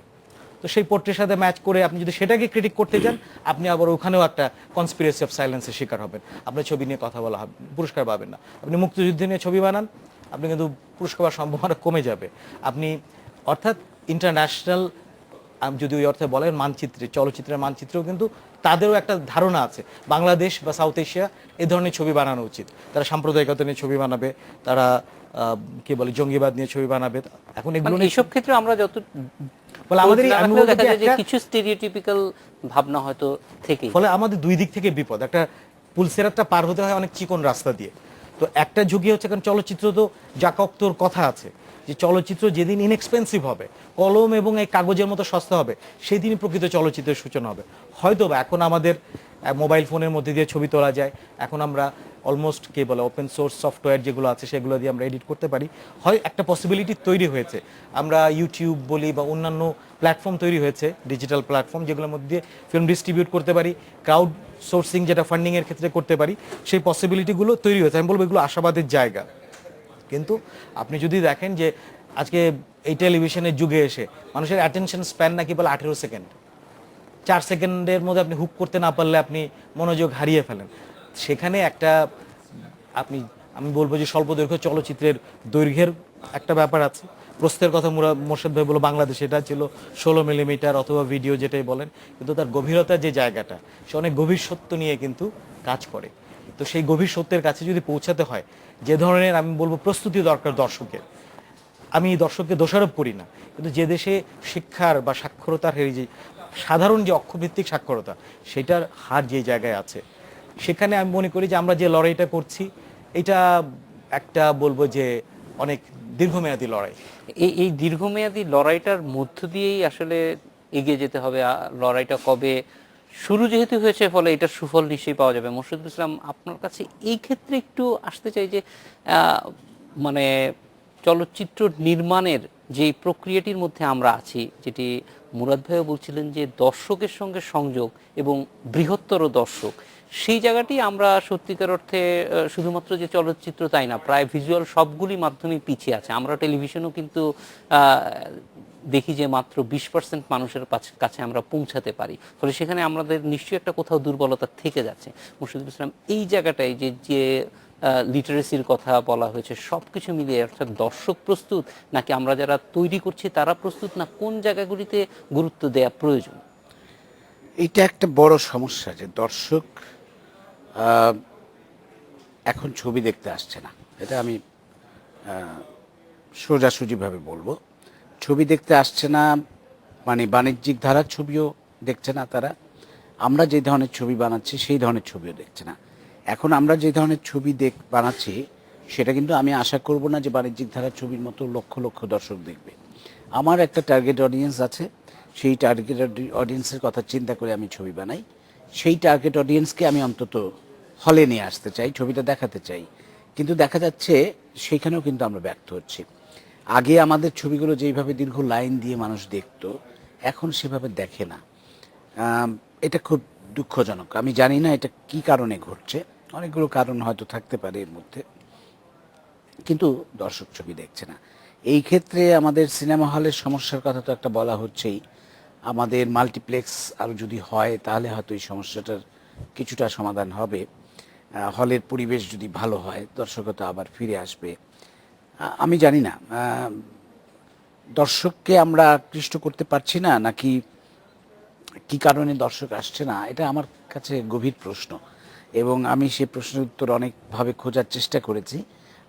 তো সেই পোট্রের সাথে ম্যাচ করে আপনি যদি সেটাকে ক্রিটিক করতে যান, আপনি আবার ওখানেও একটা কনস্পিরেসি অফ সাইলেন্সের শিকার হবেন, আপনার ছবি নিয়ে কথা বলা হবে, পুরস্কার পাবেন না। আপনি মুক্তিযুদ্ধ নিয়ে ছবি বানান, আপনি কিন্তু পুরস্কার পাওয়ার সম্ভাবনা কমে যাবে। আপনি অর্থাৎ ইন্টারন্যাশনাল যদি ওই অর্থে বলেন মানচিত্রে, চলচ্চিত্রের মানচিত্রেও কিন্তু তাদেরও একটা ধারণা আছে বাংলাদেশ বা সাউথ এশিয়া এই ধরনের ছবি বানানো উচিত। তারা সাম্প্রদায়িকতা নিয়ে ছবি বানাবে, তারা কি বলে জঙ্গিবাদ নিয়ে ছবি বানাবে। এখন এগুলো এইসব ক্ষেত্রে আমরা যত ফলে আমাদের আমি দেখা যায় যে কিছু স্টেরিওটিপিক্যাল ভাবনা হয়তো থেকেই, ফলে আমাদের দুই দিক থেকে বিপদ। একটা পুলসেরাতটা পার হতে হয় অনেক চিকন রাস্তা দিয়ে। তো একটা ঝুঁকি হচ্ছে, কারণ চলচ্চিত্র তো জাকক্তর কথা আছে যে চলচ্চিত্র যেদিন ইনএক্সপেন্সিভ হবে, কলম এবং এই কাগজের মতো সস্তা হবে, সেই দিনই প্রকৃত চলচ্চিত্রের সূচনা হবে। হয়তো বা এখন আমাদের মোবাইল ফোনের মধ্যে দিয়ে ছবি তোলা যায়, এখন আমরা অলমোস্ট কে বলে ওপেন সোর্স সফটওয়্যার যেগুলো আছে সেগুলো দিয়ে আমরা এডিট করতে পারি। হয় একটা পসিবিলিটি তৈরি হয়েছে, আমরা ইউটিউব বলি বা অন্যান্য প্ল্যাটফর্ম তৈরি হয়েছে, ডিজিটাল প্ল্যাটফর্ম যেগুলোর মধ্যে ফিল্ম ডিস্ট্রিবিউট করতে পারি, ক্রাউড সোর্সিং যেটা ফান্ডিংয়ের ক্ষেত্রে করতে পারি, সেই পসিবিলিটিগুলো তৈরি হয়েছে। আমি বলবো এগুলো আশাবাদের জায়গা। কিন্তু আপনি যদি দেখেন যে আজকে এই টেলিভিশনের যুগে এসে মানুষের অ্যাটেনশন স্প্যান নাকি বলে 18 সেকেন্ড, 4 সেকেন্ডের মধ্যে আপনি হুক করতে না পারলে আপনি মনোযোগ হারিয়ে ফেলেন। সেখানে একটা আমি বলবো যে স্বল্প দৈর্ঘ্য চলচ্চিত্রের দৈর্ঘ্যের একটা ব্যাপার আছে। প্রস্থের কথা মোর্শেদ ভাই বলো, বাংলাদেশে এটা ছিল 16 মিলিমিটার অথবা ভিডিও যেটাই বলেন, কিন্তু তার গভীরতার যে জায়গাটা, সে অনেক গভীর সত্য নিয়ে কিন্তু কাজ করে। তো সেই গভীর সত্যের কাছে যদি পৌঁছাতে হয়, যে ধরনের আমি বলবো প্রস্তুতি দরকার দর্শকের, আমি দর্শককে দোষারোপ করি না, কিন্তু যে দেশে শিক্ষার বা সাক্ষরতার যে সাধারণ যে অক্ষভিত্তিক সাক্ষরতা সেটার হার যে জায়গায় আছে, সেখানে আমি মনে করি যে আমরা যে লড়াইটা করছি এটা একটা বলবো যে অনেক দীর্ঘমেয়াদী লড়াই। এই দীর্ঘমেয়াদী লড়াইটার মধ্য দিয়েই আসলে এগিয়ে যেতে হবে। লড়াইটা কবে শুরু যেহেতু হয়েছে, ফলে এটার সুফল নিশ্চয়ই পাওয়া যাবে। মোর্শেদুল ইসলাম, আপনার কাছে এই ক্ষেত্রে একটু আসতে চাই যে মানে চলচ্চিত্র নির্মাণের যে প্রক্রিয়াটির মধ্যে আমরা আছি, যেটি মুরাদ ভাইও বলছিলেন যে দর্শকের সঙ্গে সংযোগ এবং বৃহত্তর দর্শক, সেই জায়গাটি আমরা সত্যিকার অর্থে শুধুমাত্র যে চলচ্চিত্র তাই না, প্রায় ভিজুয়াল সবগুলি মাধ্যমে পিছিয়ে আছে। আমরা টেলিভিশনও কিন্তু দেখি যে মাত্র 20% মানুষের কাছে আমরা পৌঁছাতে পারি, ফলে সেখানে আমাদের নিশ্চয়ই একটা কোথাও দুর্বলতা থেকে যাচ্ছে। মোর্শেদুল ইসলাম, এই জায়গাটায় যে লিটারেসির কথা বলা হয়েছে, সব কিছু মিলিয়ে অর্থাৎ দর্শক প্রস্তুত নাকি আমরা যারা তৈরি করছি তারা প্রস্তুত, না কোন জায়গাগুলিতে গুরুত্ব দেওয়া প্রয়োজন? এইটা একটা বড় সমস্যা যে দর্শক এখন ছবি দেখতে আসছে না। এটা আমি সোজাসুজিভাবে বলবো, ছবি দেখতে আসছে না মানে বাণিজ্যিক ধারার ছবিও দেখছে না তারা। আমরা যে ধরনের ছবি বানাচ্ছি সেই ধরনের ছবিও দেখছে না। এখন আমরা যে ধরনের ছবি বানাচ্ছি সেটা কিন্তু আমি আশা করব না যে বাণিজ্যিক ধারার ছবির মতো লক্ষ লক্ষ দর্শক দেখবে। আমার একটা টার্গেট অডিয়েন্স আছে, সেই টার্গেট অডিয়েন্সের কথা চিন্তা করে আমি ছবি বানাই। সেই টার্গেট অডিয়েন্সকে আমি অন্তত হলে নিয়ে আসতে চাই, ছবিটা দেখাতে চাই। কিন্তু দেখা যাচ্ছে সেইখানেও কিন্তু আমরা ব্যর্থ হচ্ছি। আগে আমাদের ছবিগুলো যেইভাবে দীর্ঘ লাইন দিয়ে মানুষ দেখতো, এখন সেভাবে দেখে না। এটা খুব দুঃখজনক। আমি জানি না এটা কি কারণে ঘটছে, অনেকগুলো কারণ হয়তো থাকতে পারে এর মধ্যে, কিন্তু দর্শক ছবি দেখছে না। এই ক্ষেত্রে আমাদের সিনেমা হলের সমস্যার কথা তো একটা বলা হচ্ছেই। আমাদের মাল্টিপ্লেক্স আরও যদি হয় তাহলে হয়তো এই সমস্যাটার কিছুটা সমাধান হবে। হলের পরিবেশ যদি ভালো হয়, দর্শকতা আবার ফিরে আসবে। আমি জানি না দর্শককে আমরা আকৃষ্ট করতে পারছি না নাকি কি কারণে দর্শক আসছে না, এটা আমার কাছে গভীর প্রশ্ন। এবং আমি সেই প্রশ্নের উত্তর অনেকভাবে খোঁজার চেষ্টা করেছি,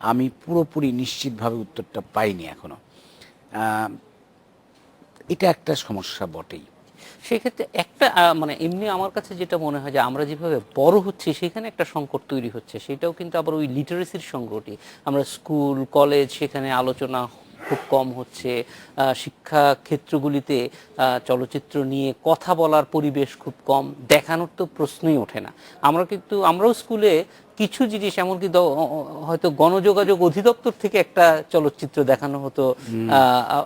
আমি পুরোপুরি নিশ্চিতভাবে উত্তরটা পাইনি এখনো। এটা একটা সমস্যা বটেই। সেক্ষেত্রে একটা মানে এমনি আমার কাছে যেটা মনে হয় যে আমরা যেভাবে বড় হচ্ছি সেখানে একটা সংকট তৈরি হচ্ছে, সেটাও কিন্তু আবার ওই লিটারেসির সংকটই। আমরা স্কুল কলেজ সেখানে আলোচনা খুব কম হচ্ছে, শিক্ষা ক্ষেত্রগুলিতে চলচ্চিত্র নিয়ে কথা বলার পরিবেশ খুব কম, দেখানোর তো প্রশ্নই ওঠে না। আমরাও স্কুলে কিছু জিনিস এমনকি হয়তো গণযোগাযোগ অধিদপ্তর থেকে একটা চলচ্চিত্র দেখানো হতো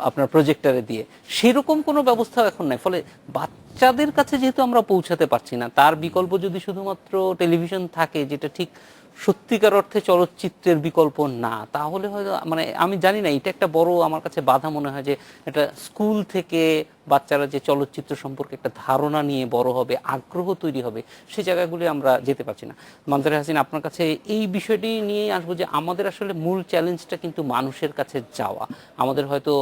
আপনার প্রজেক্টরে দিয়ে, সেরকম কোনো ব্যবস্থা এখন নাই। ফলে বাচ্চাদের কাছে যেহেতু আমরা পৌঁছাতে পারছি না, তার বিকল্প যদি শুধুমাত্র টেলিভিশন থাকে, যেটা ঠিক সত্যিকার অর্থে চলচ্চিত্রের বিকল্প না, তাহলে হয়তো মানে আমি জানি না, এটা একটা বড় আমার কাছে বাধা মনে হয় যে এটা স্কুল থেকে বাচ্চারা যে চলচ্চিত্র সম্পর্কে একটা ধারণা নিয়ে বড় হবে, আগ্রহ তৈরি হবে, সেই জায়গাগুলি আমরা যেতে পারছি না। মানজারে হাসিন, আপনার কাছে এই বিষয়টি নিয়ে আসবো যে আমাদের আসলে মূল চ্যালেঞ্জটা কিন্তু মানুষের কাছে যাওয়া। আমাদের হয়তো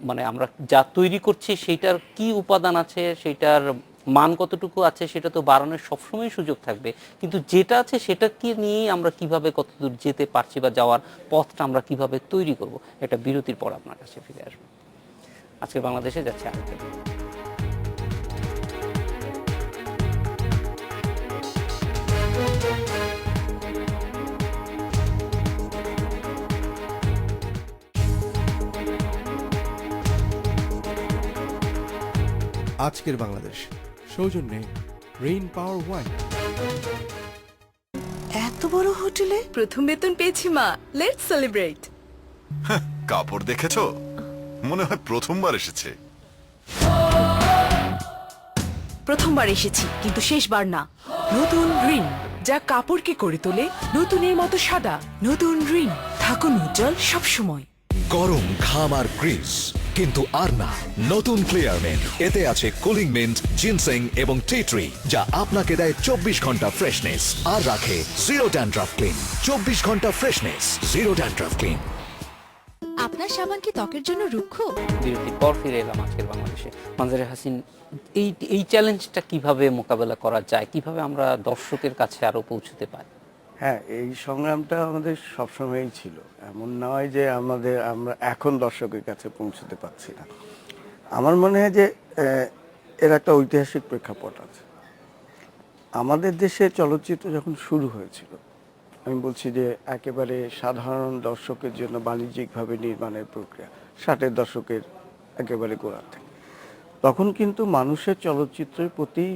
মানে আমরা যা তৈরি করছি সেইটার কি উপাদান আছে, সেইটার মান কতটুকু আছে, সেটা তো বাড়ানোর সবসময় সুযোগ থাকবে, কিন্তু যেটা আছে সেটাকে নিয়েই আমরা কিভাবে কতদূর যেতে পারছি বা যাওয়ার পথটা আমরা কিভাবে তৈরি করব। একটা বিরতির পর আপনার কাছে ফিরে আসবো। আজকে বাংলাদেশে যাচ্ছে আরেকটা। আজকের বাংলাদেশ সৌজন্যে রেইন পাওয়ার ওয়াইন। এত বড় হোটেলে প্রথম বেতন পেয়েছি মা, লেটস সেলিব্রেট। কাপড় দেখেছো? মনে হয় প্রথমবার এসেছে। প্রথমবার এসেছি কিন্তু শেষবার না। নতুন রিন, যা কাপড়কে করে তোলে নতুনের মতো সাদা। নতুন রিন, থাকুন উজ্জ্বল সবসময়। গরম ঘাম আর গ্রিস, কিন্তু আর না। নতুন ক্লিয়ার মিন্ট, এতে আছে কুলিং মিন্ট, জিনসেং এবং টি ট্রি, যা আপনাকে দেয় 24 ঘন্টা ফ্রেশনেস আর রাখে জিরো ড্যান্ড্রাফ ক্লিন। 24 ঘন্টা ফ্রেশনেস, জিরো ড্যান্ড্রাফ ক্লিন। আপনার সাবান কি ত্বকের জন্য রুক্ষ? বিরতির পর ফিরে এলাম আজকের বাংলাদেশে। মানজারে হাসিন, এই চ্যালেঞ্জটা কিভাবে মোকাবেলা করা যায়, কিভাবে আমরা দর্শকের কাছে আরো পৌঁছতে পারি? হ্যাঁ, এই সংগ্রামটা আমাদের সবসময়ই ছিল। এমন নয় যে আমরা এখন দর্শকের কাছে পৌঁছতে পারছি না। আমার মনে হয় যে এর একটা ঐতিহাসিক প্রেক্ষাপট আছে। আমাদের দেশে চলচ্চিত্র যখন শুরু হয়েছিল, আমি বলছি যে একেবারে সাধারণ দর্শকের জন্য বাণিজ্যিকভাবে নির্মাণের প্রক্রিয়া 60-এর দশকের একেবারে গোড়া থেকে, তখন কিন্তু মানুষের চলচ্চিত্রের প্রতি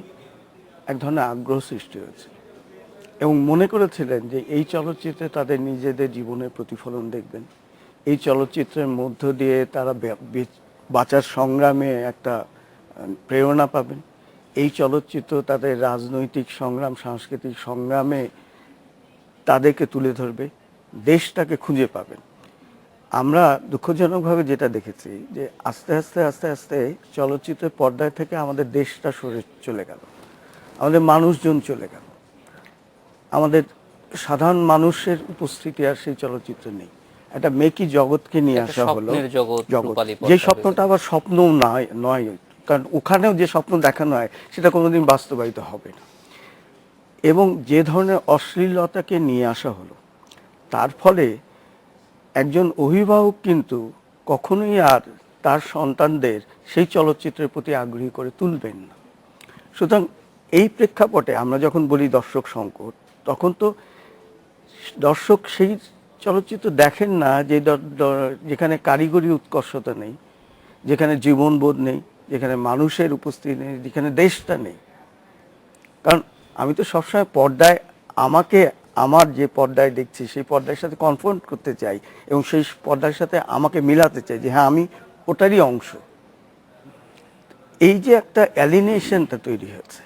এক ধরনের আগ্রহ সৃষ্টি হয়েছে এবং মনে করেছিলেন যে এই চলচ্চিত্রে তাদের নিজেদের জীবনের প্রতিফলন দেখবেন, এই চলচ্চিত্রের মধ্য দিয়ে তারা বাঁচার সংগ্রামে একটা প্রেরণা পাবেন, এই চলচ্চিত্র তাদের রাজনৈতিক সংগ্রাম, সাংস্কৃতিক সংগ্রামে তাদেরকে তুলে ধরবে, দেশটাকে খুঁজে পাবেন। আমরা দুঃখজনকভাবে যেটা দেখেছি যে আস্তে আস্তে আস্তে আস্তে চলচ্চিত্রের পর্দায় থেকে আমাদের দেশটা সরে চলে গেল, আমাদের মানুষজন চলে গেল, আমাদের সাধারণ মানুষের উপস্থিতি আর সেই চলচ্চিত্র নেই। একটা মেকি জগৎকে নিয়ে আসা হলো, জগৎ, যে স্বপ্নটা আবার স্বপ্ন নয়, কারণ ওখানেও যে স্বপ্ন দেখানো হয় সেটা কোনোদিন বাস্তবায়িত হবে না। এবং যে ধরনের অশ্লীলতাকে নিয়ে আসা হলো, তার ফলে একজন অভিভাবক কিন্তু কখনোই আর তার সন্তানদের সেই চলচ্চিত্রের প্রতি আগ্রহী করে তুলবেন না। সুতরাং এই প্রেক্ষাপটে আমরা যখন বলি দর্শক সংকট, তখন তো দর্শক সেই চলচ্চিত্র দেখেন না যেখানে কারিগরি উৎকর্ষতা নেই, যেখানে জীবনবোধ নেই, যেখানে মানুষের উপস্থিতি নেই, যেখানে দেশটা নেই। কারণ আমি তো সবসময় পর্দায় আমার যে পর্দায় দেখছি সেই পর্দার সাথে কনফ্রন্ট করতে চাই এবং সেই পর্দার সাথে আমাকে মিলাতে চাই যে হ্যাঁ আমি ওটারই অংশ। এই যে একটা অ্যালিনেশনটা তৈরি হয়েছে,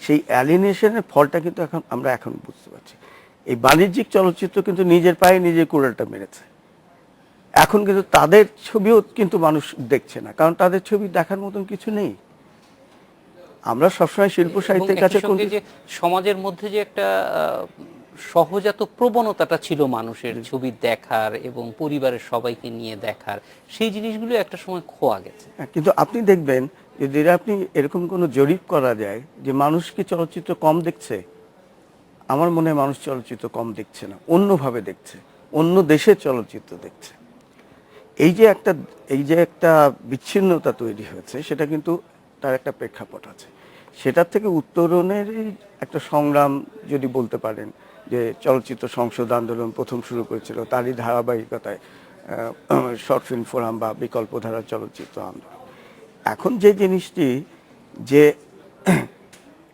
সেই অ্যালিনেশনের ফলটা কিন্তু আমরা এখন বুঝতে পারছি। এই বাণিজ্যিক চলচ্চিত্র কিন্তু নিজের পায়ে নিজের কুড়ালটা মেরেছে। এখন কিন্তু তাদের ছবিও কিন্তু মানুষ দেখছে না, কারণ তাদের ছবি দেখার মতন কিছু নেই। আমরা সবসময় শিল্প সাহিত্যের কাছে সমাজের মধ্যে যে একটা সহজাত প্রবণতাটা ছিল মানুষের ছবি দেখার এবং পরিবারের সবাইকে নিয়ে দেখার, সেই জিনিসগুলো একটা সময় খোয়া গেছে। কিন্তু আপনি দেখবেন যদি আপনি এরকম কোনো জরিপ করা যায় যে মানুষ কি চলচ্চিত্র কম দেখছে, আমার মনে হয় মানুষ চলচ্চিত্র কম দেখছে না, অন্যভাবে দেখছে, অন্য দেশের চলচ্চিত্র দেখছে। এই যে একটা বিচ্ছিন্নতা তৈরি হয়েছে, সেটা কিন্তু তার একটা প্রেক্ষাপট আছে। সেটার থেকে উত্তরণের একটা সংগ্রাম যদি বলতে পারেন, যে চলচ্চিত্র সংসদ আন্দোলন প্রথম শুরু করেছিল, তারই ধারাবাহিকতায় শর্ট ফিল্ম ফোরাম বা বিকল্পধারা চলচ্চিত্র আন্দোলন। এখন যে জিনিসটি যে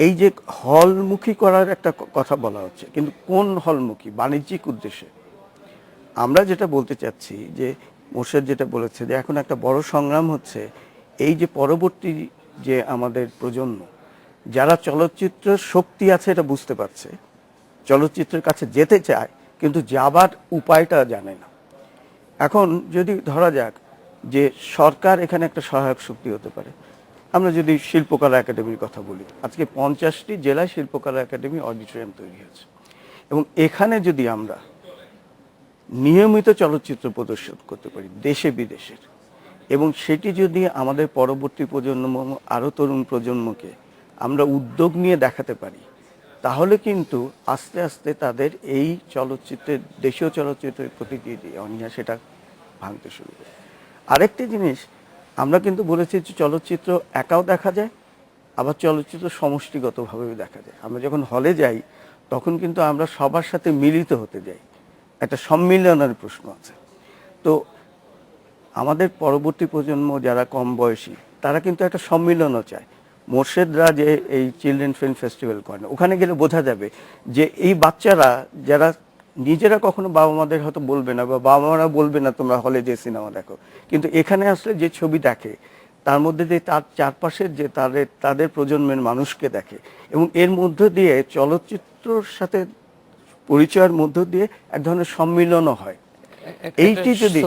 এই যে হলমুখী করার একটা কথা বলা হচ্ছে, কিন্তু কোন হলমুখী? বাণিজ্যিক উদ্দেশ্যে। আমরা যেটা বলতে চাচ্ছি যে মোর্শেদ যেটা বলেছে যে এখন একটা বড় সংগ্রাম হচ্ছে এই যে পরবর্তী যে আমাদের প্রজন্ম, যারা চলচ্চিত্রের শক্তি আছে এটা বুঝতে পারছে, চলচ্চিত্রের কাছে যেতে চায় কিন্তু যাবার উপায়টা জানে না। এখন যদি ধরা যাক যে সরকার এখানে একটা সহায়ক শক্তি হতে পারে, আমরা যদি শিল্পকলা একাডেমির কথা বলি, আজকে 50টি জেলায় শিল্পকলা একাডেমি অডিটোরিয়াম তৈরি হয়েছে এবং এখানে যদি আমরা নিয়মিত চলচ্চিত্র প্রদর্শন করতে পারি দেশে বিদেশের, এবং সেটি যদি আমাদের পরবর্তী প্রজন্ম, আরও তরুণ প্রজন্মকে আমরা উদ্যোগ নিয়ে দেখাতে পারি, তাহলে কিন্তু আস্তে আস্তে তাদের এই চলচ্চিত্রের, দেশীয় চলচ্চিত্রের প্রতি যে অনীহা, সেটা ভাঙতে শুরু করে। আরেকটি জিনিস, আমরা কিন্তু বলেছি যে চলচ্চিত্র একাও দেখা যায়, আবার চলচ্চিত্র সমষ্টিগতভাবেও দেখা যায়। আমরা যখন হলে যাই তখন কিন্তু আমরা সবার সাথে মিলিত হতে যাই, একটা সম্মিলনের প্রশ্ন আছে। তো আমাদের পরবর্তী প্রজন্ম যারা কম বয়সী তারা কিন্তু একটা সম্মিলনও চায়। মোর্শেদরা যে এই চিলড্রেন ফিল্ম ফেস্টিভ্যাল করেন, ওখানে গেলে বোঝা যাবে যে এই বাচ্চারা যারা নিজেরা কখনো বাবা মাদের হয়তো বলবে না, বা বাবা মারা বলবে না তোমরা হলে যে সিনেমা দেখো, কিন্তু এখানে আসলে যে ছবি দেখে তার মধ্যে দিয়ে তার চারপাশের যে তাদের প্রজন্মের মানুষকে দেখে, এবং এর মধ্য দিয়ে চলচ্চিত্রর সাথে পরিচয়ের মধ্য দিয়ে এক ধরনের সম্মিলনও হয়। এইটি যদি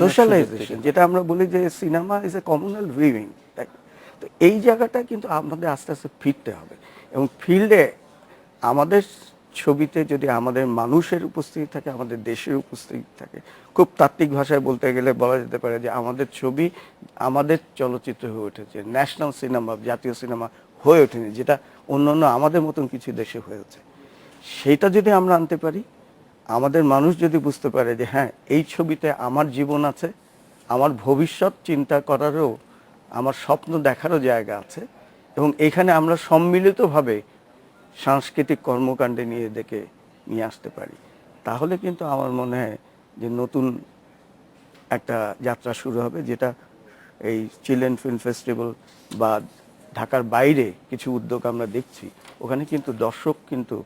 সোশ্যালাইজেশন, যেটা আমরা বলি যে cinema is a communal viewing, তো এই জায়গাটা কিন্তু আমাদের আস্তে আস্তে ফিরতে হবে। এবং ফিল্ডে আমাদের ছবিতে যদি আমাদের মানুষের উপস্থিতি থাকে, আমাদের দেশের উপস্থিতি থাকে, খুব তাত্ত্বিক ভাষায় বলতে গেলে বলা যেতে পারে যে আমাদের ছবি আমাদের চলচ্চিত্র হয়ে উঠেছে, ন্যাশনাল সিনেমা, জাতীয় সিনেমা হয়ে ওঠেনি, যেটা অন্যান্য আমাদের মতন কিছু দেশে হয়েছে। সেইটা যদি আমরা আনতে পারি, আমাদের মানুষ যদি বুঝতে পারে যে হ্যাঁ এই ছবিতে আমার জীবন আছে, আমার ভবিষ্যৎ চিন্তা করারও, আমার স্বপ্ন দেখারও জায়গা আছে, এবং এখানে আমরা সম্মিলিতভাবে সাংস্কৃতিক কর্মকাণ্ডে নিয়ে আসতে পারি, তাহলে কিন্তু আমার মনে হয় যে নতুন একটা যাত্রা শুরু হবে, যেটা এই চিলড্রেন ফিল্ম ফেস্টিভ্যাল বা ঢাকার বাইরে কিছু উদ্যোগ আমরা দেখছি, ওখানে কিন্তু দর্শক কিন্তু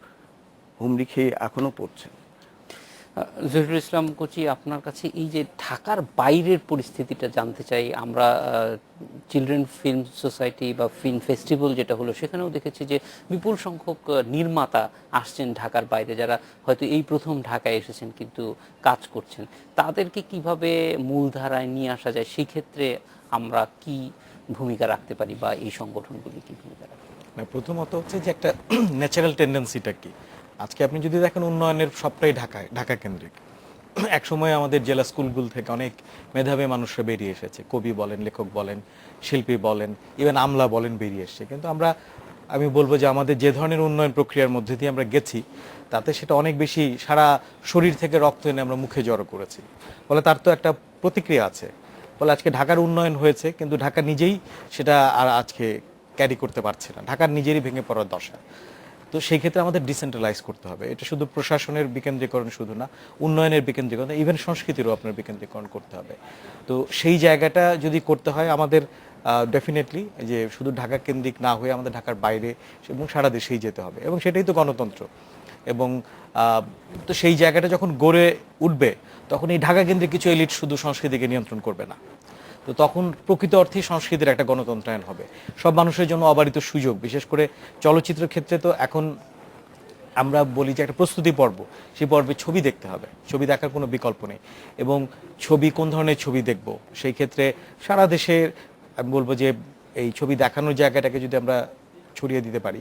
হুমড়ি খেয়ে এখনো পড়ছেন। জহিরুল ইসলাম কোচি, আপনার কাছে এই যে ঢাকার বাইরের পরিস্থিতিটা জানতে চাই। আমরা চিলড্রেন ফিল্ম সোসাইটি বা ফিল্ম ফেস্টিভ্যাল যেটা হলো, সেখানেও দেখেছি যে বিপুল সংখ্যক নির্মাতা আসছেন ঢাকার বাইরে, যারা হয়তো এই প্রথম ঢাকায় এসেছেন কিন্তু কাজ করছেন। তাদেরকে কিভাবে মূলধারায় নিয়ে আসা যায়, সেই ক্ষেত্রে আমরা কি ভূমিকা রাখতে পারি, বা এই সংগঠনগুলি কি ভূমিকা রাখতে পারে? প্রথমত হচ্ছে যে একটা ন্যাচারাল টেন্ডেন্সিটা কি, আজকে আপনি যদি দেখেন উন্নয়নের সবটাই ঢাকা কেন্দ্রিক। একসময় আমাদের জেলা স্কুলগুলো থেকে অনেক মেধাবী মানুষরা বেরিয়ে এসেছে, কবি বলেন, লেখক বলেন, শিল্পী বলেন, ইভেন আমলা বলেন, বেরিয়ে এসছে। কিন্তু আমি বলবো যে আমাদের যে ধরনের উন্নয়ন প্রক্রিয়ার মধ্যে দিয়ে আমরা গেছি, তাতে সেটা অনেক বেশি সারা শরীর থেকে রক্ত এনে আমরা মুখে জড়ো করেছি, ফলে তার তো একটা প্রতিক্রিয়া আছে। ফলে আজকে ঢাকার উন্নয়ন হয়েছে, কিন্তু ঢাকা নিজেই সেটা আর আজকে ক্যারি করতে পারছে না, ঢাকার নিজেরই ভেঙে পড়ার দশা। তো সেই ক্ষেত্রে আমাদের ডিসেন্ট্রালাইজ করতে হবে। এটা শুধু প্রশাসনের বিকেন্দ্রীকরণ শুধু না, উন্নয়নের বিকেন্দ্রীকরণ, ইভেন সংস্কৃতিরও আপনার বিকেন্দ্রীকরণ করতে হবে। তো সেই জায়গাটা যদি করতে হয় আমাদের ডেফিনেটলি যে শুধু ঢাকা কেন্দ্রিক না হয়ে আমাদের ঢাকার বাইরে এবং সারা দেশেই যেতে হবে, এবং সেটাই তো গণতন্ত্র। এবং তো সেই জায়গাটা যখন গড়ে উঠবে, তখন এই ঢাকা কেন্দ্রিক কিছু এলিট শুধু সংস্কৃতিকে নিয়ন্ত্রণ করবে না, তো তখন প্রকৃত অর্থেই সংস্কৃতির একটা গণতন্ত্রায়ন হবে, সব মানুষের জন্য অবারিত সুযোগ। বিশেষ করে চলচ্চিত্রের ক্ষেত্রে তো এখন আমরা বলি যে একটা প্রস্তুতি পর্ব, সেই পর্বে ছবি দেখতে হবে, ছবি দেখার কোনো বিকল্প নেই। এবং ছবি, কোন ধরনের ছবি দেখব, সেই ক্ষেত্রে সারা দেশের আমি বলবো যে এই ছবি দেখানোর জায়গাটাকে যদি আমরা ছড়িয়ে দিতে পারি।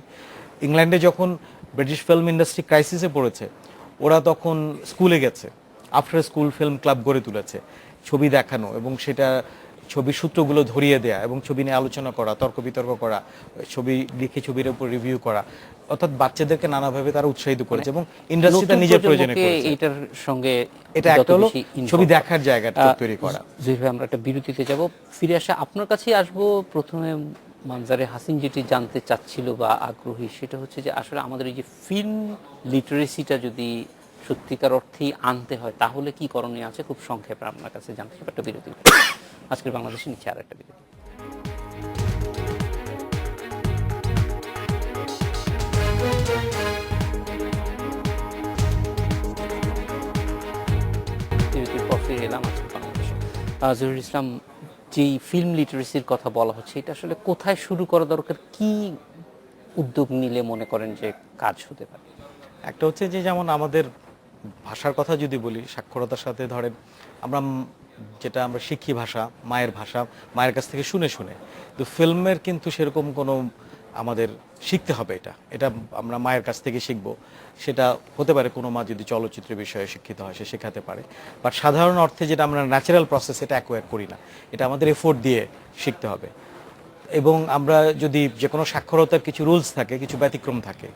ইংল্যান্ডে যখন ব্রিটিশ ফিল্ম ইন্ডাস্ট্রি ক্রাইসিসে পড়েছে, ওরা তখন স্কুলে গেছে, আফটার স্কুল ফিল্ম ক্লাব গড়ে তুলেছে, ছবি দেখানো এবং সেটা ছবির সূত্রগুলো ধরিয়ে দেয়া এবং ছবি নিয়ে আলোচনা করা, তর্ক বিতর্ক করা, ছবি লিখে ছবির উপর রিভিউ করা, অর্থাৎ বাচ্চাদেরকে নানাভাবে তারা উৎসাহিত করেছে এবং ইন্ডাস্ট্রিটা নিজের প্রয়োজনে করেছে। এটার সঙ্গে এটা একটা হলো ছবি দেখার জায়গাটা তৈরি করা। যেভাবে আমরা একটা বিরতিতে যাব, ফিরে আসা আপনার কাছেই আসবো। প্রথমে মানজারে হাসিন যেটি জানতে চাচ্ছিল বা আগ্রহী, সেটা হচ্ছে যে আসলে আমাদের এই যে ফিল্ম লিটারেসিটা যদি সত্যিকার অর্থেই আনতে হয়, তাহলে কি করণীয় আছে, খুব সংক্ষেপে আপনার কাছে জানতে চাই। একটা বিরতি, আজকের বাংলাদেশে নিচ্ছে আর একটা বিরতি। বিরতির পর ফিরে এলাম আজকের বাংলাদেশে। জহিরুল ইসলাম, যেই ফিল্ম লিটারেসির কথা বলা হচ্ছে, এটা আসলে কোথায় শুরু করা দরকার, কি উদ্যোগ নিলে মনে করেন যে কাজ হতে পারে? একটা হচ্ছে যে যেমন আমাদের ভাষার কথা যদি বলি, সাক্ষরতার সাথে ধরেন যেটা আমরা শিখি ভাষা, মায়ের কাছ থেকে শুনে শুনে, তো ফিল্মের কিন্তু সেরকম কোনো আমাদের শিখতে হবে, এটা আমরা মায়ের কাছ থেকে শিখবো। সেটা হতে পারে কোনো মা যদি চলচ্চিত্র বিষয়ে শিক্ষিত হয়, সে শেখাতে পারে। বাট সাধারণ অর্থে যেটা আমরা ন্যাচারাল প্রসেস, এটা অ্যাকোয়ার করি না, এটা আমাদের এফোর্ট দিয়ে শিখতে হবে। এবং আমরা যদি যে কোনো সাক্ষরতার কিছু রুলস থাকে, কিছু ব্যতিক্রম থাকে,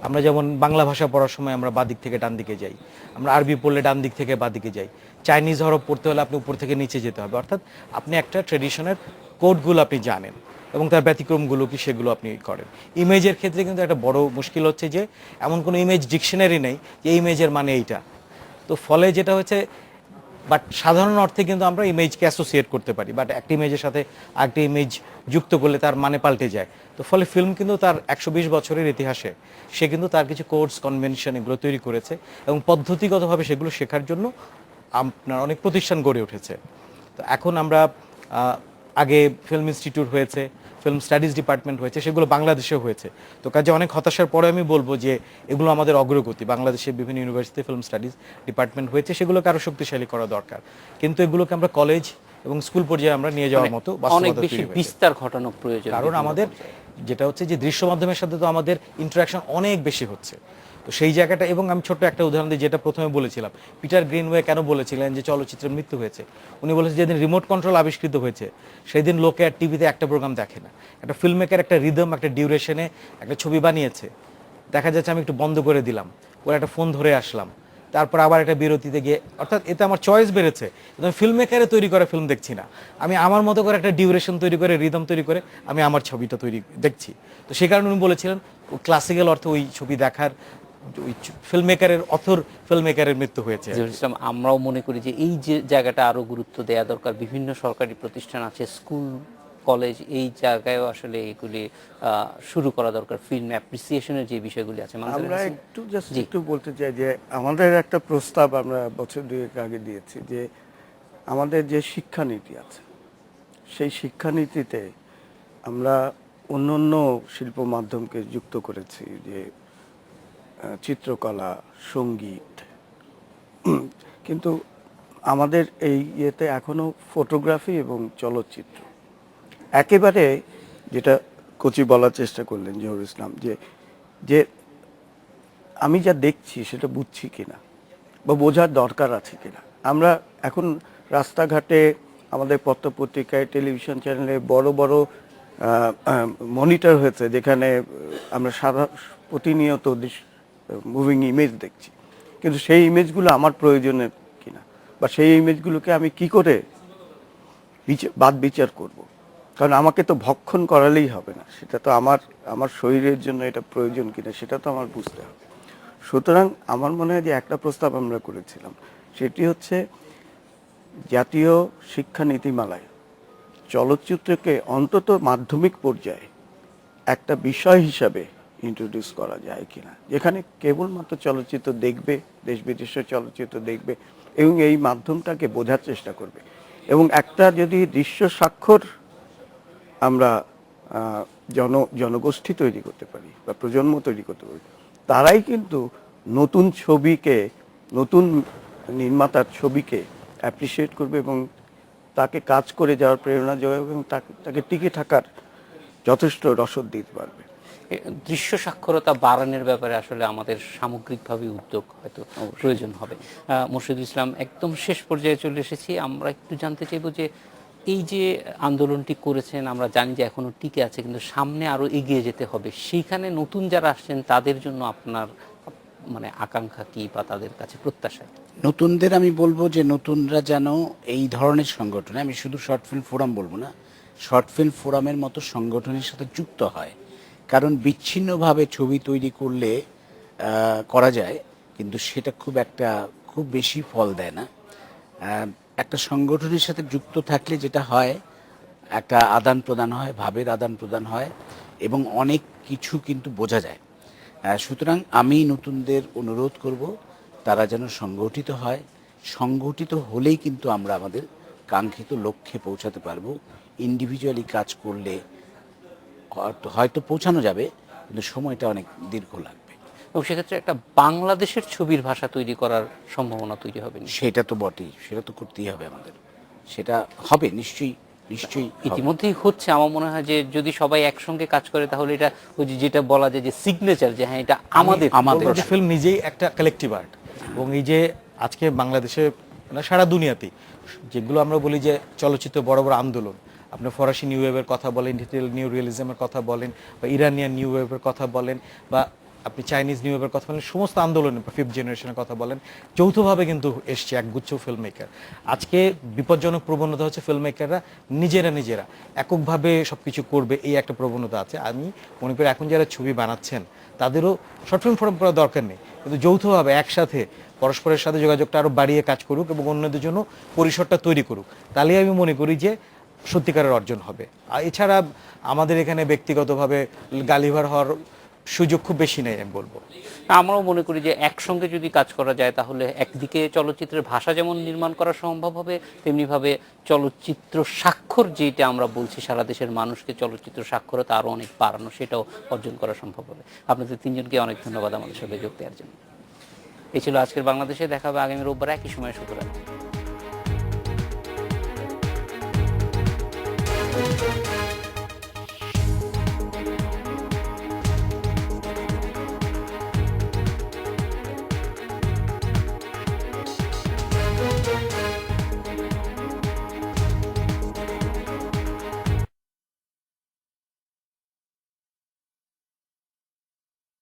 আমরা যেমন বাংলা ভাষা পড়ার সময় আমরা বাদিক থেকে ডান দিকে যাই, আমরা আরবি পড়লে ডান দিক থেকে বাদিকে যাই, চাইনিজ হরফ পড়তে হলে আপনি উপর থেকে নিচে যেতে হবে। অর্থাৎ আপনি একটা ট্রেডিশনের কোডগুলো আপনি জানেন এবং তার ব্যতিক্রমগুলো কি সেগুলো আপনি করেন। ইমেজের ক্ষেত্রে কিন্তু একটা বড় মুশকিল হচ্ছে যে এমন কোনো ইমেজ ডিকশনারি নেই যে ইমেজের মানে এইটা। তো ফলে যেটা হচ্ছে, বাট সাধারণ অর্থে কিন্তু আমরা ইমেজকে অ্যাসোসিয়েট করতে পারি, বাট একটা ইমেজের সাথে আরেকটা ইমেজ যুক্ত করলে তার মানে পাল্টে যায়। তো ফলে ফিল্ম কিন্তু তার 120 বছরের ইতিহাসে সে কিন্তু তার কিছু কোডস কনভেনশন এগুলো তৈরি করেছে এবং পদ্ধতিগতভাবে সেগুলো শেখার জন্য আপনার অনেক প্রতিষ্ঠান গড়ে উঠেছে। তো এখন আমরা আগে ফিল্ম ইনস্টিটিউট হয়েছে, ফিল্ম স্টাডিজ ডিপার্টমেন্ট হয়েছে, সেগুলো বাংলাদেশেও হয়েছে। তো কাজে অনেক হতাশার পরে আমি বলবো যে এগুলো আমাদের অগ্রগতি। বাংলাদেশে বিভিন্ন ইউনিভার্সিটি ফিল্ম স্টাডিজ ডিপার্টমেন্ট হয়েছে, সেগুলোকে আরো শক্তিশালী করা দরকার। কিন্তু এগুলোকে আমরা কলেজ এবং স্কুল পর্যায়ে আমরা নিয়ে যাওয়ার মতো অনেক বাস্তবতা বেশি তৈরি হয়েছে। বিস্তার ঘটানো প্রয়োজন, কারণ আমাদের যেটা হচ্ছে যে দৃশ্য মাধ্যমের সাথে তো আমাদের ইন্টারাকশন অনেক বেশি হচ্ছে। তো সেই জায়গাটা, এবং আমি ছোট্ট একটা উদাহরণ দিই, যেটা প্রথমে বলেছিলাম, পিটার গ্রিনওয়ে কেন বলেছিলেন যে চলচ্চিত্রের মৃত্যু হয়েছে। উনি বলেছেন যেদিন রিমোট কন্ট্রোল আবিষ্কৃত হয়েছে সেই দিন লোকে আর টিভিতে একটা প্রোগ্রাম দেখে না। একটা ফিল্ম মেকার একটা রিদম, একটা ডিউরেশনে একটা ছবি বানিয়েছে, দেখা যাচ্ছে আমি একটু বন্ধ করে দিলাম, ওরা একটা ফোন ধরে আসলাম, তারপর আবার একটা বিরতিতে গিয়ে, অর্থাৎ এতে আমার চয়েস বেড়েছে। ফিল্ম মেকারে তৈরি করা ফিল্ম দেখছি না, আমি আমার মতো করে একটা ডিউরেশন তৈরি করে, রিদম তৈরি করে আমি আমার ছবিটা তৈরি দেখছি। তো সেই কারণে উনি বলেছিলেন ক্লাসিক্যাল অর্থে ওই ছবি দেখার ওই ফিল্ম মেকারের, অথর ফিল্ম মেকারের মৃত্যু হয়েছে। ইসলাম, আমরাও মনে করি যে এই যে জায়গাটা আরো গুরুত্ব দেওয়া দরকার। বিভিন্ন সরকারি প্রতিষ্ঠান আছে, স্কুল কলেজ, এই জায়গায়ও আসলে এগুলি শুরু করা দরকার। ফিল্ম অ্যাপ্রিসিয়েশনের যে বিষয়গুলি আছে, আমরা একটু বলতে চাই যে আমাদের একটা প্রস্তাব আমরা বছর দুয়েক আগে দিয়েছি যে আমাদের যে শিক্ষানীতি আছে সেই শিক্ষানীতিতে আমরা অন্য শিল্প মাধ্যমকে যুক্ত করেছি, যে চিত্রকলা, সঙ্গীত, কিন্তু আমাদের এই ইয়েতে এখনো ফটোগ্রাফি এবং চলচ্চিত্র একেবারে, যেটা কোচি বলার চেষ্টা করলেন জহুর ইসলাম, যে আমি যা দেখছি সেটা বুঝছি কিনা বা বোঝার দরকার আছে কিনা। আমরা এখন রাস্তাঘাটে, আমাদের পত্রপত্রিকায়, টেলিভিশন চ্যানেলে বড় বড় মনিটর হয়েছে, যেখানে আমরা প্রতিনিয়ত মুভিং ইমেজ দেখছি, কিন্তু সেই ইমেজগুলো আমার প্রয়োজনের কিনা, বা সেই ইমেজগুলোকে আমি কি করে বাদ বিচার করব। কারণ আমাকে তো ভক্ষণ করালেই হবে না, সেটা তো আমার শরীরের জন্য এটা প্রয়োজন কিনা সেটা তো আমার বুঝতে হবে। সুতরাং আমার মনে হয় যে একটা প্রস্তাব আমরা করেছিলাম, সেটি হচ্ছে জাতীয় শিক্ষা নীতিমালায় চলচ্চিত্রকে অন্তত মাধ্যমিক পর্যায়ে একটা বিষয় হিসাবে ইন্ট্রোডিউস করা যায় কিনা, যেখানে কেবলমাত্র চলচ্চিত্র দেখবে, দেশ বিদেশের চলচ্চিত্র দেখবে এবং এই মাধ্যমটাকে বোঝার চেষ্টা করবে। এবং একটা যদি দৃশ্য স্বাক্ষর আমরা জনগোষ্ঠী তৈরি করতে পারি বা প্রজন্ম তৈরি করতে পারি, তারাই কিন্তু নতুন ছবিকে, নতুন নির্মাতার ছবিকে অ্যাপ্রিসিয়েট করবে এবং তাকে কাজ করে যাওয়ার প্রেরণা যোগাবে এবং তাকে টিকে থাকার যথেষ্ট রসদ দিতে পারবে। দৃশ্য সাক্ষরতা বাড়ানোর ব্যাপারে আসলে আমাদের সামগ্রিকভাবে উদ্যোগ হয়তো প্রয়োজন হবে। মোর্শেদুল ইসলাম, একদম শেষ পর্যায়ে চলে এসেছি। আমরা একটু জানতে চাইবো যে এই যে আন্দোলনটি করেছেন, আমরা জানি যে এখনো টিকে আছে, কিন্তু সামনে আরো এগিয়ে যেতে হবে। সেইখানে নতুন যারা আসছেন তাদের জন্য আপনার মানে আকাঙ্ক্ষা কি বা তাদের কাছে প্রত্যাশা? নতুনদের আমি বলবো যে নতুনরা যেন এই ধরনের সংগঠনে, আমি শুধু শর্ট ফিল্ম ফোরাম বলবো না, শর্ট ফিল্ম ফোরামের মতো সংগঠনের সাথে যুক্ত হয়। কারণ বিচ্ছিন্নভাবে ছবি তৈরি করলে করা যায়, কিন্তু সেটা খুব বেশি ফল দেয় না। একটা সংগঠনের সাথে যুক্ত থাকলে যেটা হয়, একটা আদান প্রদান হয়, ভাবের আদান প্রদান হয় এবং অনেক কিছু কিন্তু বোঝা যায়। সুতরাং আমি নতুনদের অনুরোধ করব তারা যেন সংগঠিত হয়। সংগঠিত হলেই কিন্তু আমরা আমাদের কাঙ্ক্ষিত লক্ষ্যে পৌঁছাতে পারবো। ইন্ডিভিজুয়ালি কাজ করলে হয়তো পৌঁছানো যাবে, কিন্তু সময়টা অনেক দীর্ঘ লাগবে। এবং সেক্ষেত্রে একটা বাংলাদেশের ছবির ভাষা তৈরি করার সম্ভাবনা তৈরি হবে। সেটা তো বটেই, সেটা তো করতেই হবে আমাদের, সেটা হবে নিশ্চয়ই। ইতিমধ্যেই হচ্ছে। আমার মনে হয় যে যদি সবাই একসঙ্গে কাজ করে তাহলে এটা ওই যেটা বলা যায় যে সিগনেচার, যে হ্যাঁ এটা আমাদের ফিল্ম নিজেই একটা কালেকটিভ আর্ট। এবং এই যে আজকে বাংলাদেশে না সারা দুনিয়াতেই যেগুলো আমরা বলি যে চলচ্চিত্র বড় বড় আন্দোলন, আপনি ফরাসি নিউ ওয়েভের কথা বলেন, ডিজিটাল নিউ রিয়েলিজমের কথা বলেন, বা ইরানিয়ান নিউ ওয়েভের কথা বলেন, বা আপনি চাইনিজ নিউ ওয়েভের কথা বলেন, সমস্ত আন্দোলনে 5th জেনারেশনের কথা বলেন, যৌথভাবে কিন্তু এসছে একগুচ্ছ ফিল্ম মেকার। আজকে বিপজ্জনক প্রবণতা হচ্ছে ফিল্ম মেকাররা নিজেরা এককভাবে সবকিছু করবে, এই একটা প্রবণতা আছে। আমি মনে করি এখন যারা ছবি বানাচ্ছেন তাদেরও শর্ট ফিল্ম ফর্ম করার দরকার নেই, কিন্তু যৌথভাবে একসাথে পরস্পরের সাথে যোগাযোগটা আরো বাড়িয়ে কাজ করুক এবং অন্যদের জন্য পরিসরটা তৈরি করুক, তাহলে আমি মনে করি যে সত্যিকারের অর্জন হবে। আর এছাড়া আমাদের এখানে ব্যক্তিগতভাবে গালিভার হওয়ার সুযোগ খুব বেশি নেই আমি বলবো। আমরাও মনে করি যে একসঙ্গে যদি কাজ করা যায় তাহলে একদিকে চলচ্চিত্রের ভাষা যেমন নির্মাণ করা সম্ভব হবে, তেমনিভাবে চলচ্চিত্র স্বাক্ষর যেটা আমরা বলছি সারা দেশের মানুষকে চলচ্চিত্র সাক্ষরতা আরও অনেক বাড়ানো, সেটাও অর্জন করা সম্ভব হবে। আপনাদের তিনজনকে অনেক ধন্যবাদ আমাদের সাথে যোগ দেওয়ার জন্য। এই ছিল আজকের বাংলাদেশে, দেখা হবে আগামী রোববার একই সময়ে। সুতরাং